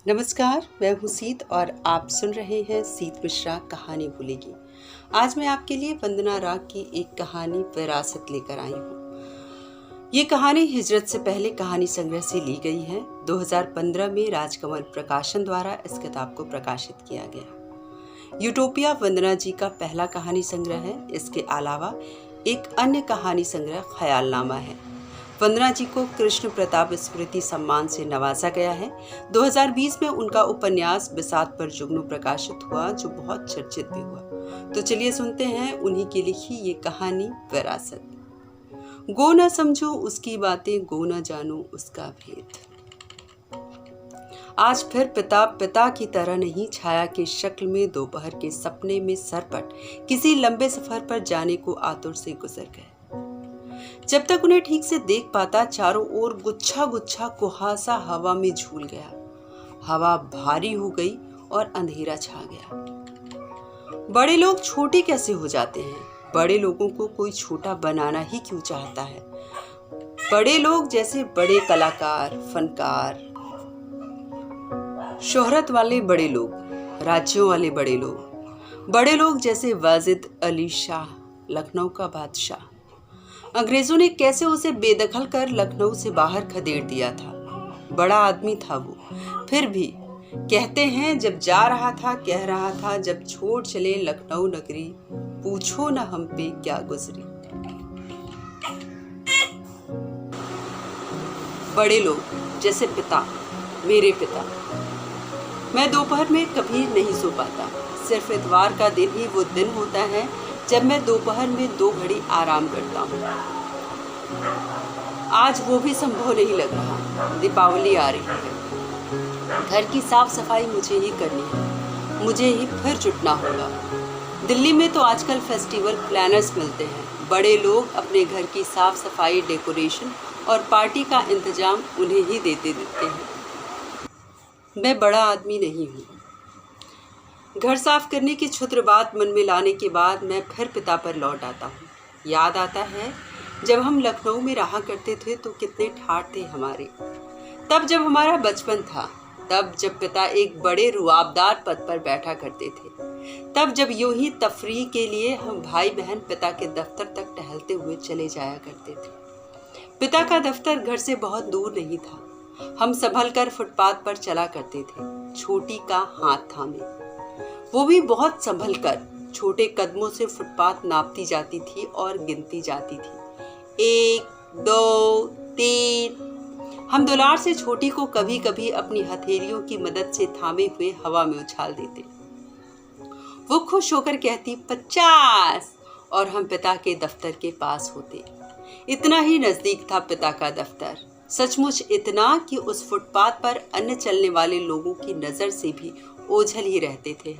नमस्कार, मैं हूँ सीत और आप सुन रहे हैं सीत मिश्रा कहानी भूलेगी। आज मैं आपके लिए वंदना राग की एक कहानी विरासत लेकर आई हूँ। ये कहानी हिजरत से पहले कहानी संग्रह से ली गई है। 2015 में राजकमल प्रकाशन द्वारा इस किताब को प्रकाशित किया गया। यूटोपिया वंदना जी का पहला कहानी संग्रह है। इसके अलावा एक अन्य कहानी संग्रह ख्यालनामा है। वंदना जी को कृष्ण प्रताप स्मृति सम्मान से नवाजा गया है। 2020 में उनका उपन्यास बिसात पर जुगनू प्रकाशित हुआ, जो बहुत चर्चित भी हुआ। तो चलिए सुनते हैं उन्हीं की लिखी ये कहानी विरासत। गो न समझो उसकी बातें, गो न जानो उसका भेद। आज फिर पिता की तरह नहीं, छाया की शक्ल में दोपहर के सपने में सरपट किसी लंबे सफर पर जाने को आतुर से गुजर गए। जब तक उन्हें ठीक से देख पाता, चारों ओर गुच्छा गुच्छा कुहासा हवा में झूल गया। हवा भारी हो गई और अंधेरा छा गया। बड़े लोग छोटे कैसे हो जाते हैं? बड़े लोगों को कोई छोटा बनाना ही क्यों चाहता है? बड़े लोग जैसे बड़े कलाकार, फनकार, शोहरत वाले बड़े लोग, राज्यों वाले बड़े लोग जैसे वाजिद अली शाह, लखनऊ का बादशाह। अंग्रेजों ने कैसे उसे बेदखल कर लखनऊ से बाहर खदेड़ दिया था। बड़ा आदमी था वो। फिर भी कहते हैं, जब जा रहा था कह रहा था, जब छोड़ चले लखनऊ नगरी, पूछो न हम पे क्या गुजरी। बड़े लोग जैसे पिता, मेरे पिता। मैं दोपहर में कभी नहीं सो पाता। सिर्फ इतवार का दिन ही वो दिन होता है जब मैं दोपहर में 2 घड़ी आराम करता हूँ। आज वो भी संभव नहीं लग रहा। दीपावली आ रही है। घर की साफ सफाई मुझे ही करनी है। मुझे ही फिर जुटना होगा। दिल्ली में तो आजकल फेस्टिवल प्लानर्स मिलते हैं। बड़े लोग अपने घर की साफ सफाई, डेकोरेशन और पार्टी का इंतजाम उन्हें ही देते हैं। मैं बड़ा आदमी नहीं हूँ। घर साफ करने की क्षुद्र बात मन में लाने के बाद मैं फिर पिता पर लौट आता हूँ। याद आता है, जब हम लखनऊ में रहा करते थे तो कितने ठाठ थे हमारे। तब जब हमारा बचपन था, तब जब पिता एक बड़े रुआबदार पद पर बैठा करते थे, तब जब यूं ही तफरीह के लिए हम भाई बहन पिता के दफ्तर तक टहलते हुए चले जाया करते थे। पिता का दफ्तर घर से बहुत दूर नहीं था। हम संभल कर फुटपाथ पर चला करते थे, छोटी का हाथ थामे। वो भी बहुत संभल कर। छोटे कदमों से फुटपाथ नापती जाती थी और गिनती जाती थी। 1, 2, 3। हम दुलार से छोटी को कभी कभी अपनी हथेलियों की मदद से थामे हुए हवा में उछाल देते। वो खुश होकर कहती 50, और हम पिता के दफ्तर के पास होते। इतना ही नजदीक था पिता का दफ्तर। सचमुच इतना कि उस फुटपाथ पर अन्य चलने वाले लोगों की नजर से भी ओझल ही रहते थे।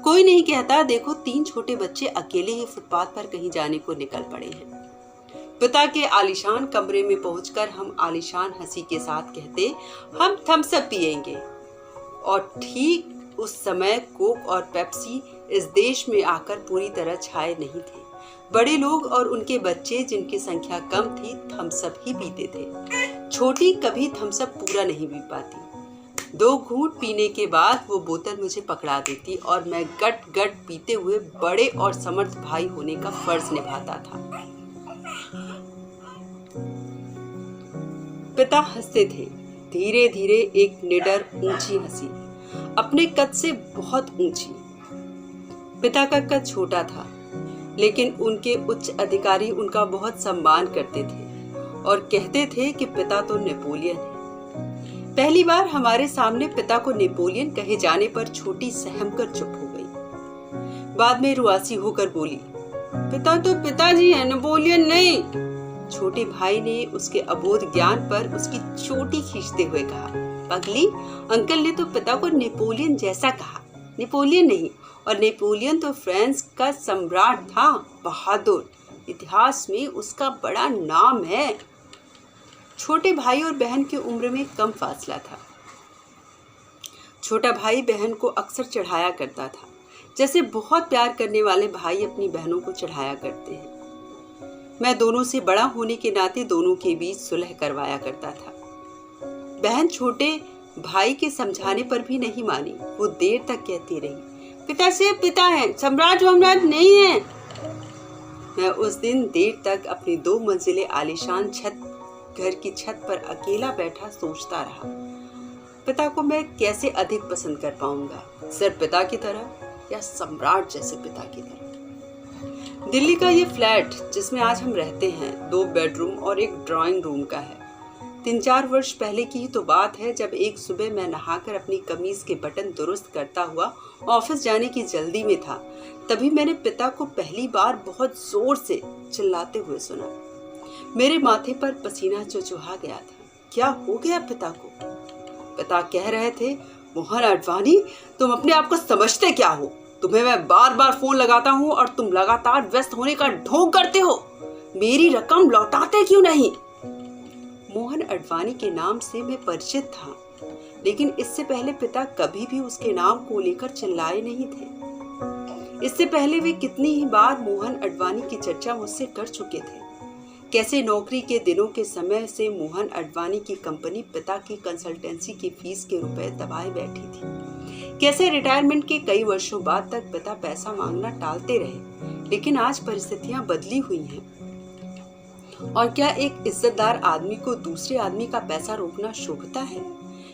कोई नहीं कहता, देखो 3 छोटे बच्चे अकेले ही फुटपाथ पर कहीं जाने को निकल पड़े हैं। पिता के आलीशान कमरे में पहुंचकर हम आलीशान हंसी के साथ कहते, हम थम्स अप पिएंगे। और ठीक उस समय कोक और पेप्सी इस देश में आकर पूरी तरह छाए नहीं थे। बड़े लोग और उनके बच्चे, जिनकी संख्या कम थी, थम्स अप ही पीते थे। छोटी कभी थम्स अप पूरा नहीं पी पाती। 2 घूंट पीने के बाद वो बोतल मुझे पकड़ा देती और मैं गट गट पीते हुए बड़े और समर्थ भाई होने का फर्ज निभाता था। पिता हंसते थे, धीरे धीरे, एक निडर ऊंची हंसी, अपने कद से बहुत ऊंची। पिता का कद छोटा था, लेकिन उनके उच्च अधिकारी उनका बहुत सम्मान करते थे और कहते थे कि पिता तो नेपोलियन है। पहली बार हमारे सामने पिता को नेपोलियन कहे जाने पर छोटी सहमकर चुप हो गई। बाद में रुआसी होकर बोली, पिता तो पिताजी है, नेपोलियन नहीं। छोटे भाई ने उसके अबोध ज्ञान पर उसकी चोटी खींचते हुए कहा, पगली, अंकल ने तो पिता को नेपोलियन जैसा कहा। नेपोलियन नहीं, और नेपोलियन तो फ्रांस का सम्राट था, बहादुर। इतिहास में उसका बड़ा नाम है। छोटे भाई और बहन की उम्र में कम फासला था। छोटा भाई बहन को अक्सर चढ़ाया करता था, जैसे बहुत प्यार करने वाले भाई अपनी बहनों को चढ़ाया करते हैं। मैं दोनों से बड़ा होने के नाते दोनों के बीच सुलह करवाया करता था। बहन छोटे भाई के समझाने पर भी नहीं मानी। वो देर तक कहती रही, पिता सिर्फ पिता है, सम्राट वम्राट नहीं है। मैं उस दिन देर तक अपनी 2 मंजिले आलीशान घर की छत पर अकेला बैठा सोचता रहा, पिता को मैं कैसे अधिक पसंद कर पाऊंगा, सिर्फ पिता की तरह या सम्राट जैसे पिता की तरह। दिल्ली का ये फ्लैट जिसमें आज हम रहते हैं 2 बेडरूम और एक ड्राइंग रूम का है। 3-4 वर्ष पहले की ही तो बात है जब एक सुबह मैं नहाकर अपनी कमीज के बटन दुरुस्त करता हुआ ऑफिस जाने की जल्दी में था। तभी मैंने पिता को पहली बार बहुत जोर से चिल्लाते हुए सुना। मेरे माथे पर पसीना चुचुहा गया था। क्या हो गया पिता को? पिता कह रहे थे, मोहन अडवाणी, तुम अपने आप को समझते क्या हो? तुम्हें मैं बार बार फोन लगाता हूँ और तुम लगातार व्यस्त होने का ढोंग करते हो। मेरी रकम लौटाते क्यों नहीं? मोहन अडवाणी के नाम से मैं परिचित था, लेकिन इससे पहले पिता कभी भी उसके नाम को लेकर चिल्लाए नहीं थे। इससे पहले वे कितनी ही बार मोहन अडवाणी की चर्चा मुझसे कर चुके थे। कैसे नौकरी के दिनों के समय से मोहन अडवाणी की कंपनी पिता की कंसल्टेंसी की फीस के रुपए दबाए बैठी थी। कैसे रिटायरमेंट के कई वर्षों बाद तक पिता पैसा मांगना टालते रहे, लेकिन आज परिस्थितियां बदली हुई हैं। और क्या एक इज्जतदार आदमी को दूसरे आदमी का पैसा रोकना शोभता है?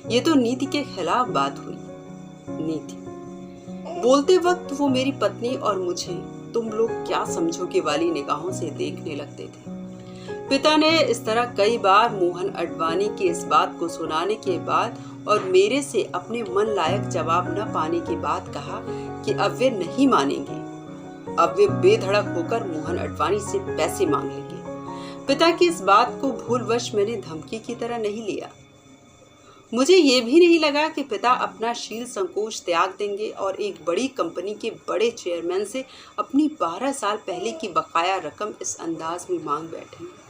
ये तो नीति के खिलाफ बात हुई। नीति बोलते वक्त वो मेरी पत्नी और मुझे तुम लोग क्या समझोगे वाली निगाहों से देखने लगते थे। पिता ने इस तरह कई बार मोहन अडवाणी की इस बात को सुनाने के बाद और मेरे से अपने मन लायक जवाब न पाने के बाद कहा कि अब वे नहीं मानेंगे। अब वे बेधड़क होकर मोहन अडवाणी से पैसे मांग लेंगे। पिता की इस बात को भूलवश मैंने धमकी की तरह नहीं लिया। मुझे ये भी नहीं लगा कि पिता अपना शील संकोच त्याग देंगे और एक बड़ी कंपनी के बड़े चेयरमैन से अपनी 12 साल पहले की बकाया रकम इस अंदाज में मांग बैठेंगे।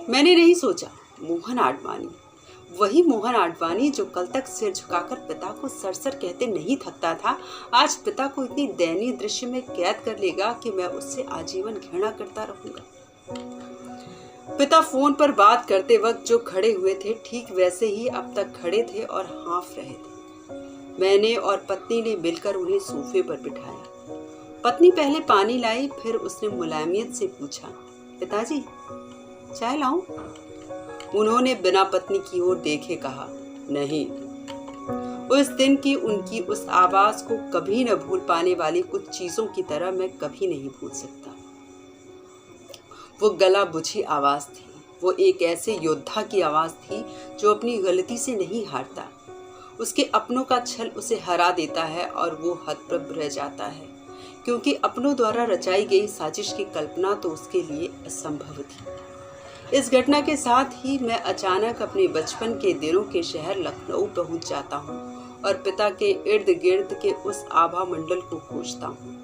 मैंने नहीं सोचा मोहन आडवाणी, वही मोहन आडवाणी जो कल तक सिर झुकाकर पिता को सरसर कहते नहीं थकता था, आज पिता को इतनी दयनीय दृश्य में कैद कर लेगा कि मैं उससे आजीवन घृणा करता रहूंगा। पिता फोन पर बात करते वक्त जो खड़े हुए थे ठीक वैसे ही अब तक खड़े थे और हाँफ रहे थे। मैंने और पत्नी ने मिलकर उन्हें सोफे पर बिठाया। पत्नी पहले पानी लाई, फिर उसने मुलायमियत से पूछा, पिताजी चाय लाऊं? उन्होंने बिना पत्नी की ओर देखे कहा, नहीं। उस दिन की उनकी उस आवाज को कभी न भूल पाने वाली कुछ चीजों की तरह मैं कभी नहीं भूल सकता। वो गला बुझी आवाज थी। वो एक ऐसे योद्धा की आवाज थी जो अपनी गलती से नहीं हारता। उसके अपनों का छल उसे हरा देता है और वो हतप्रभ रह जाता है, क्योंकि अपनों द्वारा रचाई गई साजिश की कल्पना तो उसके लिए असंभव थी। इस घटना के साथ ही मैं अचानक अपने बचपन के दिनों के शहर लखनऊ पहुंच जाता हूं और पिता के इर्द गिर्द के उस आभा मंडल को खोजता हूं।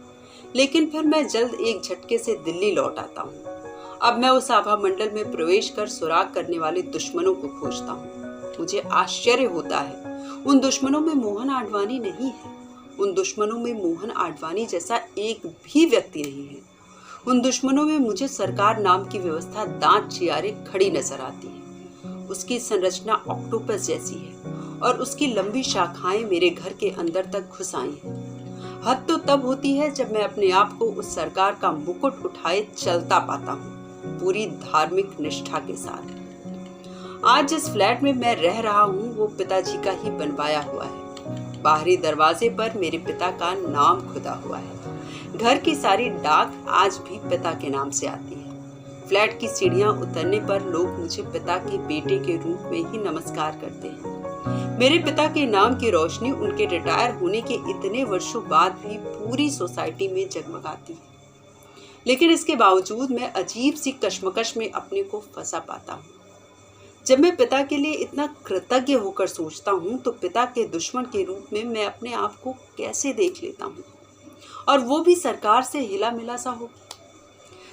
लेकिन फिर मैं जल्द एक झटके से दिल्ली लौट आता हूं। अब मैं उस आभा मंडल में प्रवेश कर सुराग करने वाले दुश्मनों को खोजता हूँ। मुझे आश्चर्य होता है, उन दुश्मनों में मोहन आडवाणी नहीं है। उन दुश्मनों में मोहन आडवाणी जैसा एक भी व्यक्ति नहीं है। उन दुश्मनों में मुझे सरकार नाम की व्यवस्था दांत चियारे खड़ी नजर आती है। उसकी संरचना ऑक्टोपस जैसी है और उसकी लंबी शाखाएं मेरे घर के अंदर तक घुस आई हैं। हद तो तब होती है जब मैं अपने आप को उस सरकार का मुकुट उठाए चलता पाता हूँ, पूरी धार्मिक निष्ठा के साथ। आज जिस फ्लैट में मैं रह रहा हूँ वो पिताजी का ही बनवाया हुआ है। बाहरी दरवाजे पर मेरे पिता का नाम खुदा हुआ है। घर की सारी डाक आज भी पिता के नाम से आती है। फ्लैट की सीढ़ियां उतरने पर लोग मुझे पिता के बेटे के रूप में ही नमस्कार करते हैं। मेरे पिता के नाम की रोशनी उनके रिटायर होने के इतने वर्षों बाद भी पूरी सोसाइटी में जगमगाती है। लेकिन इसके बावजूद मैं अजीब सी कश्मकश में अपने को फंसा पाता हूँ। जब मैं पिता के लिए इतना कृतज्ञ होकर सोचता हूँ तो पिता के दुश्मन के रूप में मैं अपने आप को कैसे देख लेता हूँ, और वो भी सरकार से हिला मिला सा हो।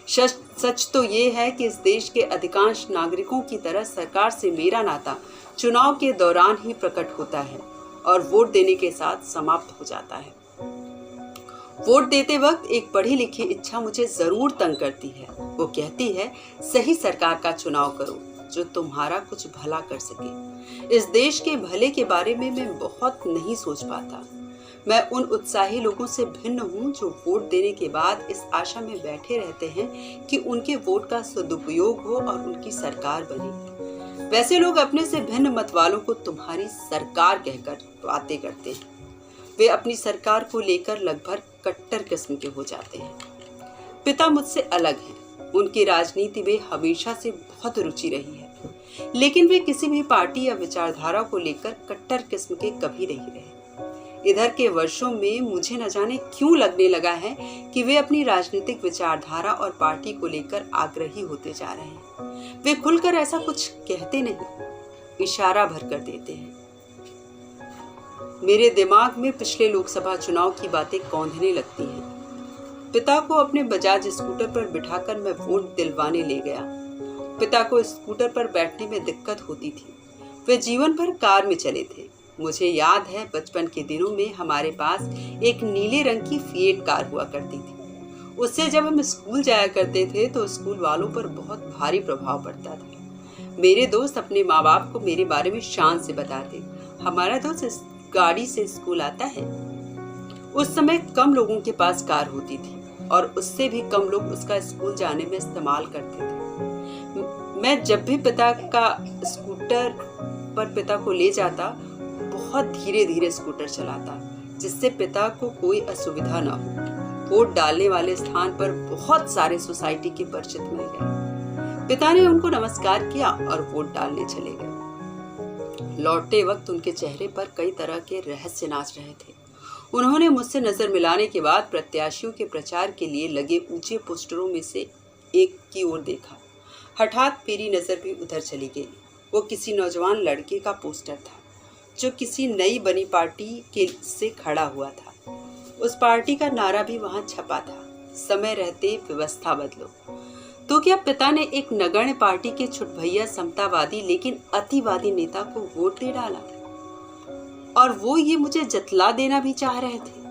सच तो ये है कि इस देश के अधिकांश नागरिकों की तरह सरकार से मेरा नाता चुनाव के दौरान ही प्रकट होता है और वोट देने के साथ समाप्त हो जाता है। वोट देते वक्त एक पढ़ी लिखी इच्छा मुझे जरूर तंग करती है। वो कहती है, सही सरकार का चुनाव करो, जो तुम्हारा कुछ भला कर सके। इस देश के भले के बारे में मैं बहुत नहीं सोच पाता। मैं उन उत्साही लोगों से भिन्न हूँ जो वोट देने के बाद इस आशा में बैठे रहते हैं कि उनके वोट का सदुपयोग हो और उनकी सरकार बने। वैसे लोग अपने से भिन्न मत वालों को तुम्हारी सरकार कहकर बातें करते हैं। वे अपनी सरकार को लेकर लगभग कट्टर किस्म के हो जाते हैं। पिता मुझसे अलग हैं। उनकी राजनीति में हमेशा से बहुत रुचि रही है, लेकिन वे किसी भी पार्टी या विचारधारा को लेकर कट्टर किस्म के कभी नहीं रहे। इधर के वर्षों में मुझे न जाने क्यों लगने लगा है कि वे अपनी राजनीतिक विचारधारा और पार्टी को लेकर आग्रही होते जा रहे हैं। वे खुलकर ऐसा कुछ कहते नहीं, इशारा भर कर देते हैं। मेरे दिमाग में पिछले लोकसभा चुनाव की बातें कौंधने लगती हैं। पिता को अपने बजाज स्कूटर पर बिठाकर मैं वोट दिलवाने ले गया। पिता को स्कूटर पर बैठने में दिक्कत होती थी। वे जीवन भर कार में चले थे। मुझे याद है बचपन के दिनों में हमारे पास एक नीले रंग की फिएट कार हुआ करती थी। उससे जब हम स्कूल जाया करते थे तो स्कूल वालों पर बहुत भारी प्रभाव पड़ता था। मेरे दोस्त अपने माँ बाप को मेरे बारे में शान से बताते, हमारा दोस्त इस गाड़ी से स्कूल आता है। उस समय कम लोगों के पास कार होती थी और उससे भी कम लोग उसका स्कूल जाने में इस्तेमाल करते थे। मैं जब भी पिता का स्कूटर पर पिता को ले जाता, बहुत धीरे धीरे स्कूटर चलाता, जिससे पिता को कोई असुविधा न हो। वोट डालने वाले स्थान पर बहुत सारे सोसाइटी के परिचित मिल गए। पिता ने उनको नमस्कार किया और वोट डालने चले गए। लौटते वक्त उनके चेहरे पर कई तरह के रहस्य नाच रहे थे। उन्होंने मुझसे नजर मिलाने के बाद प्रत्याशियों के प्रचार के लिए लगे ऊंचे पोस्टरों में से एक की ओर देखा। हठात मेरी नजर भी उधर चली गई। वो किसी नौजवान लड़के का पोस्टर था जो किसी नई बनी पार्टी के से खड़ा हुआ था। उस पार्टी का नारा भी वहां छपा था, समय रहते व्यवस्था बदलो। तो क्या पिता ने एक नगण्य पार्टी के छुटभैया समतावादी लेकिन अतिवादी नेता को वोट दे डाला? और वो ये मुझे जतला देना भी चाह रहे थे।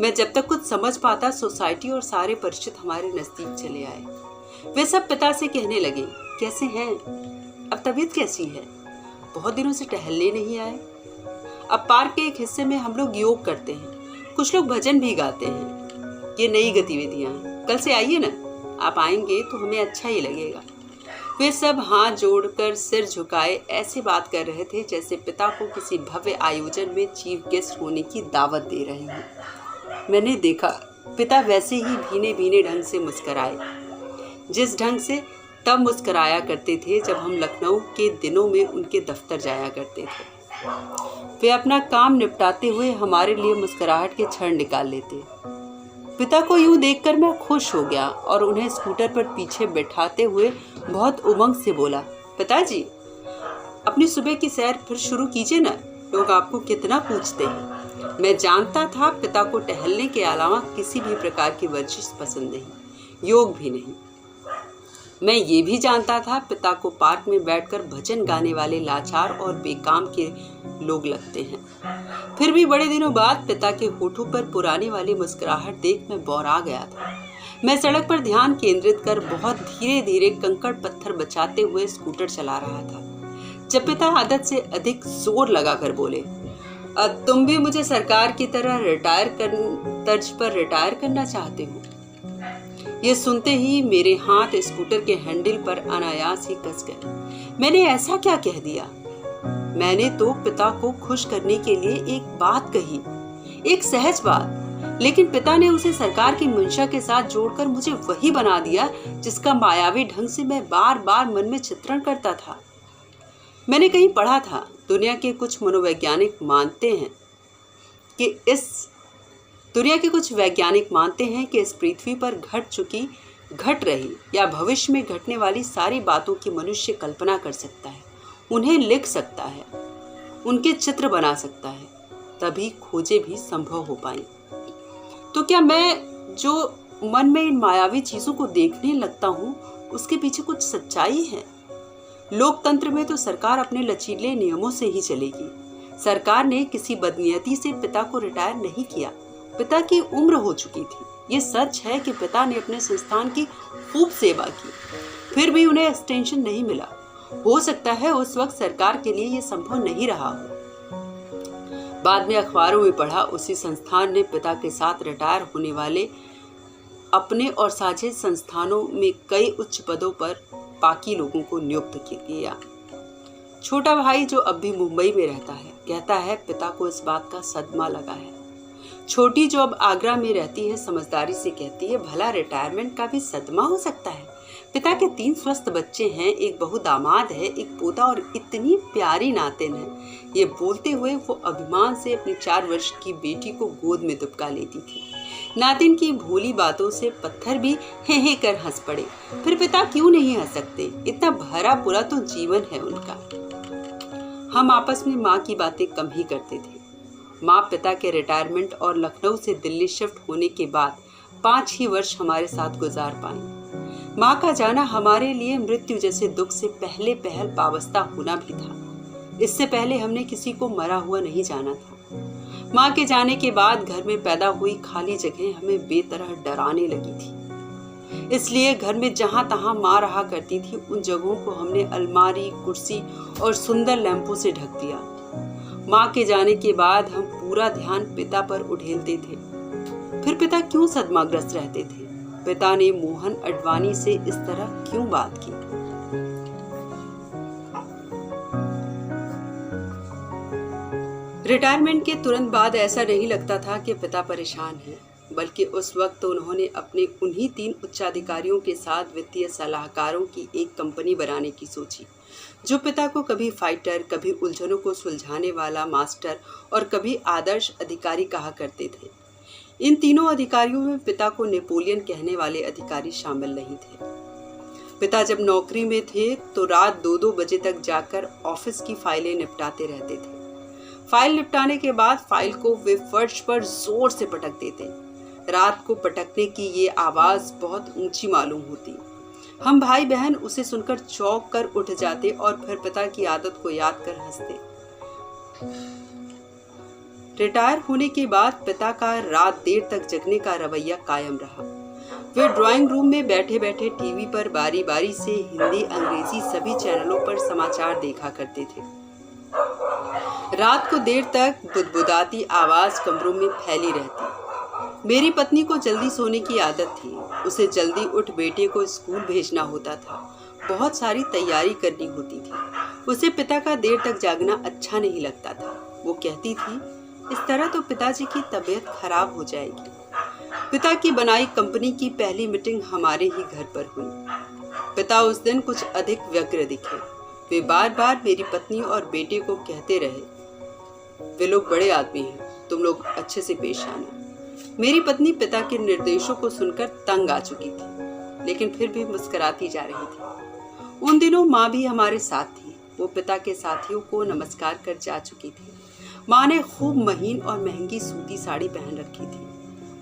मैं जब तक कुछ समझ पाता, सोसाइटी और सारे परिचित हमारे नजदीक चले आए। वे सब पिता से कहने लगे, कैसे हैं? अब तबीयत कैसी है? बहुत दिनों से टहलने नहीं आए। अब पार्क के एक हिस्से में हम लोग योग करते हैं, कुछ लोग भजन भी गाते हैं। ये नई गतिविधियां हैं। कल से आइए ना, आप आएंगे तो हमें अच्छा ही लगेगा। वे सब हाथ जोड़कर सिर झुकाए ऐसे बात कर रहे थे जैसे पिता को किसी भव्य आयोजन में चीफ गेस्ट होने की दावत दे रहे हैं। मैंने देखा पिता वैसे ही भीने भीने ढंग से मुस्कराए, जिस ढंग से तब मुस्कराया करते थे जब हम लखनऊ के दिनों में उनके दफ्तर जाया करते थे। वे अपना काम निपटाते हुए हमारे लिए मुस्कुराहट के क्षण निकाल लेते। पिता को यूं देखकर मैं खुश हो गया और उन्हें स्कूटर पर पीछे बैठाते हुए बहुत उमंग से बोला, पिताजी अपनी सुबह की सैर फिर शुरू कीजिए ना, लोग आपको कितना पूछते हैं। मैं जानता था पिता को टहलने के अलावा किसी भी प्रकार की वर्जिश पसंद नहीं, योग भी नहीं। मैं ये भी जानता था पिता को पार्क में बैठकर भजन गाने वाले लाचार और बेकाम के लोग लगते हैं। फिर भी बड़े दिनों बाद पिता के होठों पर पुरानी वाली मुस्कुराहट देख मैं बौरा गया था। मैं सड़क पर ध्यान केंद्रित कर बहुत धीरे धीरे कंकड़ पत्थर बचाते हुए स्कूटर चला रहा था जब पिता आदत से अधिक जोर लगाकर बोले, तुम भी मुझे सरकार की तरह तर्ज पर रिटायर करना चाहते हो? ये सुनते ही मेरे हाथ स्कूटर के हैंडल पर अनायास ही कस गए। मैंने ऐसा क्या कह दिया? मैंने तो पिता को खुश करने के लिए एक बात कही, एक सहज बात, लेकिन पिता ने उसे सरकार की मंशा के साथ जोड़कर मुझे वही बना दिया जिसका मायावी ढंग से मैं बार बार मन में चित्रण करता था। मैंने कहीं पढ़ा था, दुनिया के कुछ वैज्ञानिक मानते हैं कि इस पृथ्वी पर घट रही या भविष्य में घटने वाली सारी बातों की मनुष्य कल्पना कर सकता है, उन्हें लिख सकता है, उनके चित्र बना सकता है, तभी खोजें भी संभव हो पाई। तो क्या मैं जो मन में इन मायावी चीजों को देखने लगता हूँ उसके पीछे कुछ सच्चाई है? लोकतंत्र में तो सरकार अपने लचीले नियमों से ही चलेगी। सरकार ने किसी बदनीयती से पिता को रिटायर नहीं किया। पिता की उम्र हो चुकी थी। ये सच है कि पिता ने अपने संस्थान की खूब सेवा की, फिर भी उन्हें एक्सटेंशन नहीं मिला। हो सकता है उस वक्त सरकार के लिए यह संभव नहीं रहा हो। बाद में अखबारों में पढ़ा, उसी संस्थान ने पिता के साथ रिटायर होने वाले अपने और साझे संस्थानों में कई उच्च पदों पर बाकी लोगों को नियुक्त किया। छोटा भाई जो अब भी मुंबई में रहता है कहता है पिता को इस बात का सदमा लगा है। छोटी जो अब आगरा में रहती है समझदारी से कहती है भला रिटायरमेंट का भी सदमा हो सकता है। पिता के 3 स्वस्थ बच्चे हैं, एक बहू दामाद है, एक पोता और इतनी प्यारी नातिन है। ये बोलते हुए वो अभिमान से अपनी 4 वर्ष की बेटी को गोद में दुबका लेती थी। नातिन की भोली बातों से पत्थर भी हे कर हंस पड़े। फिर पिता क्यों नहीं हंस सकते? इतना भरा पूरा तो जीवन है उनका। हम आपस में माँ की बातें कम ही करते थे। माँ पिता के रिटायरमेंट और लखनऊ से दिल्ली शिफ्ट होने के बाद 5 ही वर्ष हमारे साथ गुजार पाई। माँ का जाना हमारे लिए मृत्यु जैसे दुख से पहले पहल वाबस्ता होना भी था। इससे पहले हमने किसी को मरा हुआ नहीं जाना था। माँ के जाने के बाद घर में पैदा हुई खाली जगह हमें बेतरह डराने लगी थी। इसलिए घर में जहाँ तहाँ माँ रहा करती थी उन जगहों को हमने अलमारी, कुर्सी और सुंदर लैंपों से ढक दिया। माँ के जाने के बाद हम पूरा ध्यान पिता पर उड़ेलते थे। फिर पिता क्यों सदमाग्रस्त रहते थे? पिता ने मोहन अडवाणी से इस तरह क्यों बात की? रिटायरमेंट के तुरंत बाद ऐसा नहीं लगता था कि पिता परेशान हैं, बल्कि उस वक्त उन्होंने अपने उन्हीं 3 उच्चाधिकारियों के साथ वित्तीय सलाहकारों की एक कंपनी बनाने की सोची, जो पिता को कभी फाइटर, कभी उलझनों को सुलझाने वाला मास्टर और कभी आदर्श अधिकारी कहा करते थे। इन तीनों अधिकारियों में पिता को नेपोलियन कहने वाले अधिकारी शामिल नहीं थे। पिता जब नौकरी में थे तो रात 2-2 बजे तक जाकर ऑफिस की फाइलें निपटाते रहते थे। फाइल निपटाने के बाद फाइल को वे फर्श पर जोर से पटक देते। रात को पटकने की ये आवाज़ बहुत ऊंची मालूम होती। हम भाई बहन उसे सुनकर चौंक कर उठ जाते और फिर पिता की आदत को याद कर हंसते। रिटायर होने के बाद पिता का रात देर तक जगने का रवैया कायम रहा। वे ड्राइंग रूम में बैठे बैठे टीवी पर बारी बारी से हिंदी, अंग्रेजी सभी चैनलों पर समाचार देखा करते थे। रात को देर तक बुदबुदाती आवाज़ कमरों में फैली रहती। मेरी पत्नी को जल्दी सोने की आदत थी। उसे जल्दी उठ बेटे को स्कूल भेजना होता था। बहुत सारी तैयारी करनी होती थी। उसे पिता का देर तक जागना अच्छा नहीं लगता था। वो कहती थी इस तरह तो पिताजी की तबीयत खराब हो जाएगी। पिता की बनाई कंपनी की पहली मीटिंग हमारे ही घर पर हुई। पिता उस दिन कुछ अधिक व्यग्र दिखे। वे बार बार मेरी पत्नी और बेटे को कहते रहे वे लोग बड़े आदमी हैं, तुम लोग अच्छे से पेश आना। मेरी पत्नी पिता के निर्देशों को सुनकर तंग आ चुकी थी, लेकिन फिर भी मुस्कुराती जा रही थी। उन दिनों माँ भी हमारे साथ थी। वो पिता के साथियों को नमस्कार कर जा चुकी थी। माँ ने खूब महीन और महंगी सूती साड़ी पहन रखी थी।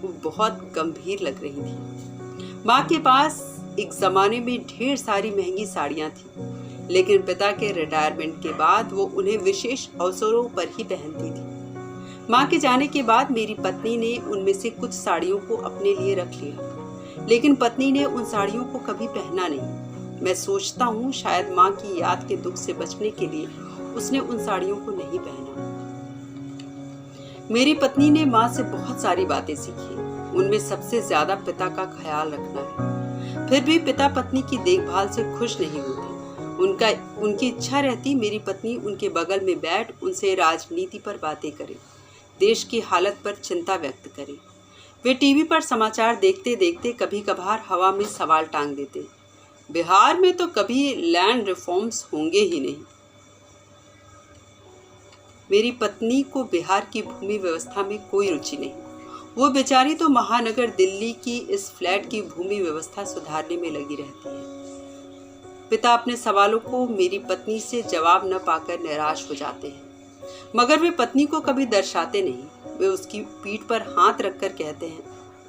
वो बहुत गंभीर लग रही थी। माँ के पास एक जमाने में ढेर सारी महंगी साड़ियाँ थी, लेकिन पिता के रिटायरमेंट के बाद वो उन्हें विशेष अवसरों पर ही पहनती थी। माँ के जाने के बाद मेरी पत्नी ने उनमें से कुछ साड़ियों को अपने लिए रख लिया, लेकिन पत्नी ने उन साड़ियों को कभी पहना नहीं। मैं सोचता हूँ शायद माँ की याद के दुख से बचने के लिए उसने उन साड़ियों को नहीं पहना। मेरी पत्नी ने माँ से बहुत सारी बातें सीखी। उनमें सबसे ज्यादा पिता का ख्याल रखना है। फिर भी पिता पत्नी की देखभाल से खुश नहीं होते। उनकी इच्छा रहती मेरी पत्नी उनके बगल में बैठ उनसे राजनीति पर बातें करे, देश की हालत पर चिंता व्यक्त करे। वे टीवी पर समाचार देखते देखते कभी कभार हवा में सवाल टांग देते, बिहार में तो कभी लैंड रिफॉर्म्स होंगे ही नहीं। मेरी पत्नी को बिहार की भूमि व्यवस्था में कोई रुचि नहीं। वो बेचारी तो महानगर दिल्ली की इस फ्लैट की भूमि व्यवस्था सुधारने में लगी रहती है। पिता अपने सवालों को मेरी पत्नी से जवाब न पाकर निराश हो जाते हैं, मगर वे पत्नी को कभी दर्शाते नहीं। वे उसकी पीठ पर हाथ रखकर कहते हैं,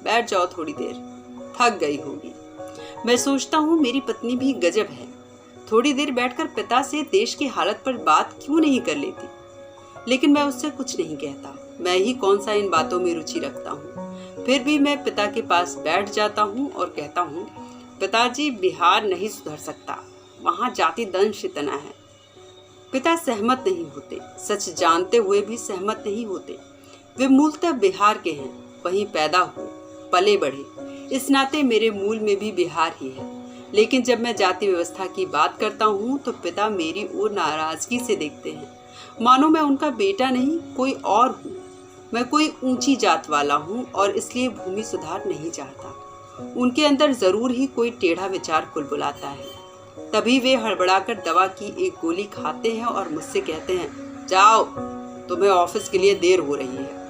बैठ जाओ थोड़ी देर, थक गई होगी। मैं सोचता हूँ मेरी पत्नी भी गजब है, थोड़ी देर बैठकर पिता से देश की हालत पर बात क्यों नहीं कर लेती। लेकिन मैं उससे कुछ नहीं कहता। मैं ही कौन सा इन बातों में रुचि रखता हूँ। फिर भी मैं पिता के पास बैठ जाता हूँ और कहता हूँ, पिताजी बिहार नहीं सुधर सकता, वहाँ जाति दंश इतना है। पिता सहमत नहीं होते, सच जानते हुए भी सहमत नहीं होते। वे मूलतः बिहार के हैं, वहीं पैदा हुए पले बढ़े, इस नाते मेरे मूल में भी बिहार ही है। लेकिन जब मैं जाति व्यवस्था की बात करता हूँ तो पिता मेरी ओर नाराजगी से देखते हैं, मानो मैं उनका बेटा नहीं कोई और हूँ। मैं कोई ऊंची जात वाला हूँ और इसलिए भूमि सुधार नहीं चाहता। उनके अंदर जरूर ही कोई टेढ़ा विचार कुलबुलाता है। तभी वे हड़बड़ाकर दवा की एक गोली खाते हैं और मुझसे कहते हैं, जाओ, तुम्हें ऑफिस के लिए देर हो रही है।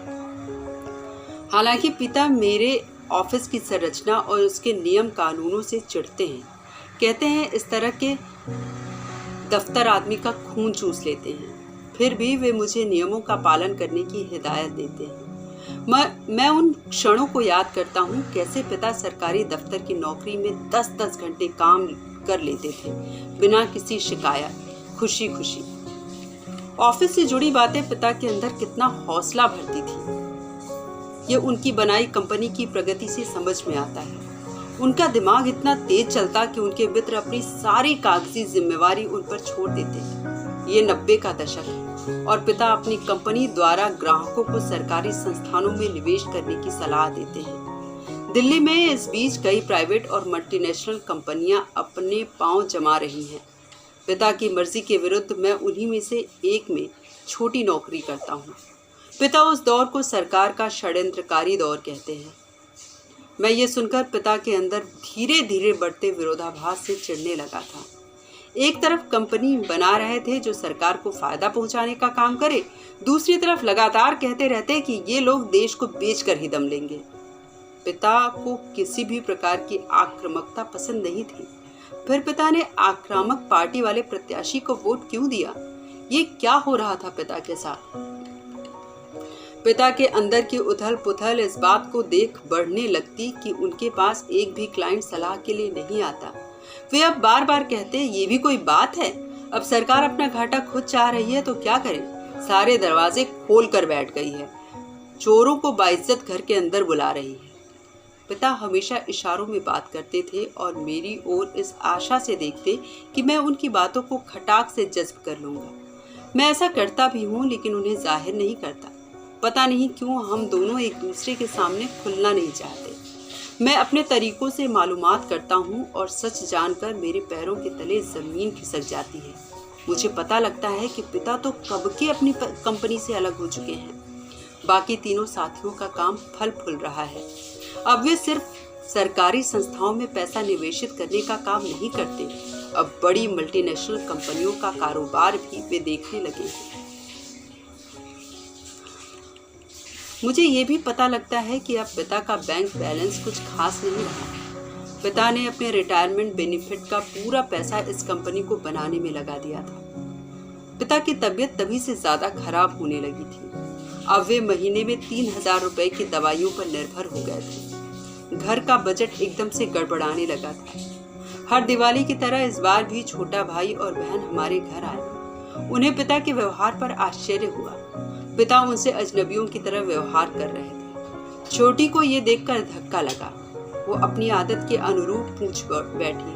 हालांकि पिता मेरे ऑफिस की संरचना और उसके नियम कानूनों से चिढ़ते हैं। कहते हैं इस तरह के दफ्तर आदमी का खून चूस लेते हैं। फिर भी वे मुझे नियमों का पालन करने की हिदायत देते हैं। मैं उन क्षणों को याद करता हूँ कैसे पिता सरकारी दफ्तर की नौकरी में 10-10 घंटे काम कर लेते थे, बिना किसी शिकायत, खुशी खुशी। ऑफिस से जुड़ी बातें पिता के अंदर कितना हौसला भरती थी, ये उनकी बनाई कंपनी की प्रगति से समझ में आता है। उनका दिमाग इतना तेज चलता कि उनके मित्र अपनी सारी कागजी जिम्मेवारी उन पर छोड़ देते। ये 90 का दशक है और पिता अपनी कंपनी द्वारा ग्राहकों को सरकारी संस्थानों में निवेश करने की सलाह देते हैं। दिल्ली में इस बीच कई प्राइवेट और मल्टीनेशनल कंपनियां अपने पांव जमा रही हैं। पिता की मर्जी के विरुद्ध मैं उन्हीं में से एक में छोटी नौकरी करता हूँ। पिता उस दौर को सरकार का षड्यंत्रकारी दौर कहते हैं। मैं ये सुनकर पिता के अंदर धीरे धीरे बढ़ते विरोधाभास से चिढ़ने लगा था। एक तरफ कंपनी बना रहे थे जो सरकार को फायदा पहुंचाने का काम करे, दूसरी तरफ लगातार कहते रहते कि ये लोग देश को बेचकर ही दम लेंगे। पिता को किसी भी प्रकार की आक्रामकता पसंद नहीं थी। फिर पिता ने आक्रामक पार्टी वाले प्रत्याशी को वोट क्यों दिया? ये क्या हो रहा था पिता के साथ? पिता के अंदर की उथल पुथल इस बात को देख बढ़ने लगती कि उनके पास एक भी क्लाइंट सलाह के लिए नहीं आता। वे अब बार बार कहते, ये भी कोई बात है? अब सरकार अपना घाटा खुद चाह रही है तो क्या करें? सारे दरवाजे खोल कर बैठ गई है, चोरों को बाइज्जत घर के अंदर बुला रही है। पिता हमेशा इशारों में बात करते थे और मेरी ओर इस आशा से देखते कि मैं उनकी बातों को खटाक से जज्ब कर लूंगा। मैं ऐसा करता भी हूँ, लेकिन उन्हें जाहिर नहीं करता। पता नहीं क्यों हम दोनों एक दूसरे के सामने खुलना नहीं चाहते। मैं अपने तरीकों से मालूमात करता हूँ और सच जानकर मेरे पैरों के तले जमीन खिसक जाती है। मुझे पता लगता है कि पिता तो कब के अपनी कंपनी से अलग हो चुके हैं। बाकी तीनों साथियों का काम फल फूल रहा है। अब वे सिर्फ सरकारी संस्थाओं में पैसा निवेशित करने का काम नहीं करते, अब बड़ी मल्टीनेशनल कंपनियों का कारोबार भी वे देखने लगे हैं। मुझे ये भी पता लगता है कि अब पिता का बैंक बैलेंस कुछ खास नहीं रहा। पिता ने अपने रिटायरमेंट बेनिफिट का पूरा पैसा इस कंपनी को बनाने में लगा दिया था। पिता की तबीयत तभी से ज्यादा खराब होने लगी थी। अब वे महीने में 3000 रुपए की दवाइयों पर निर्भर हो गए थे। घर का बजट एकदम से गड़बड़ाने लगा था। हर दिवाली की तरह इस बार भी छोटा भाई और बहन हमारे घर आए। उन्हें पिता के व्यवहार पर आश्चर्य हुआ। पिता उनसे अजनबियों की तरह व्यवहार कर रहे थे। छोटी को ये देखकर धक्का लगा। वो अपनी आदत के अनुरूप पूछ बैठी,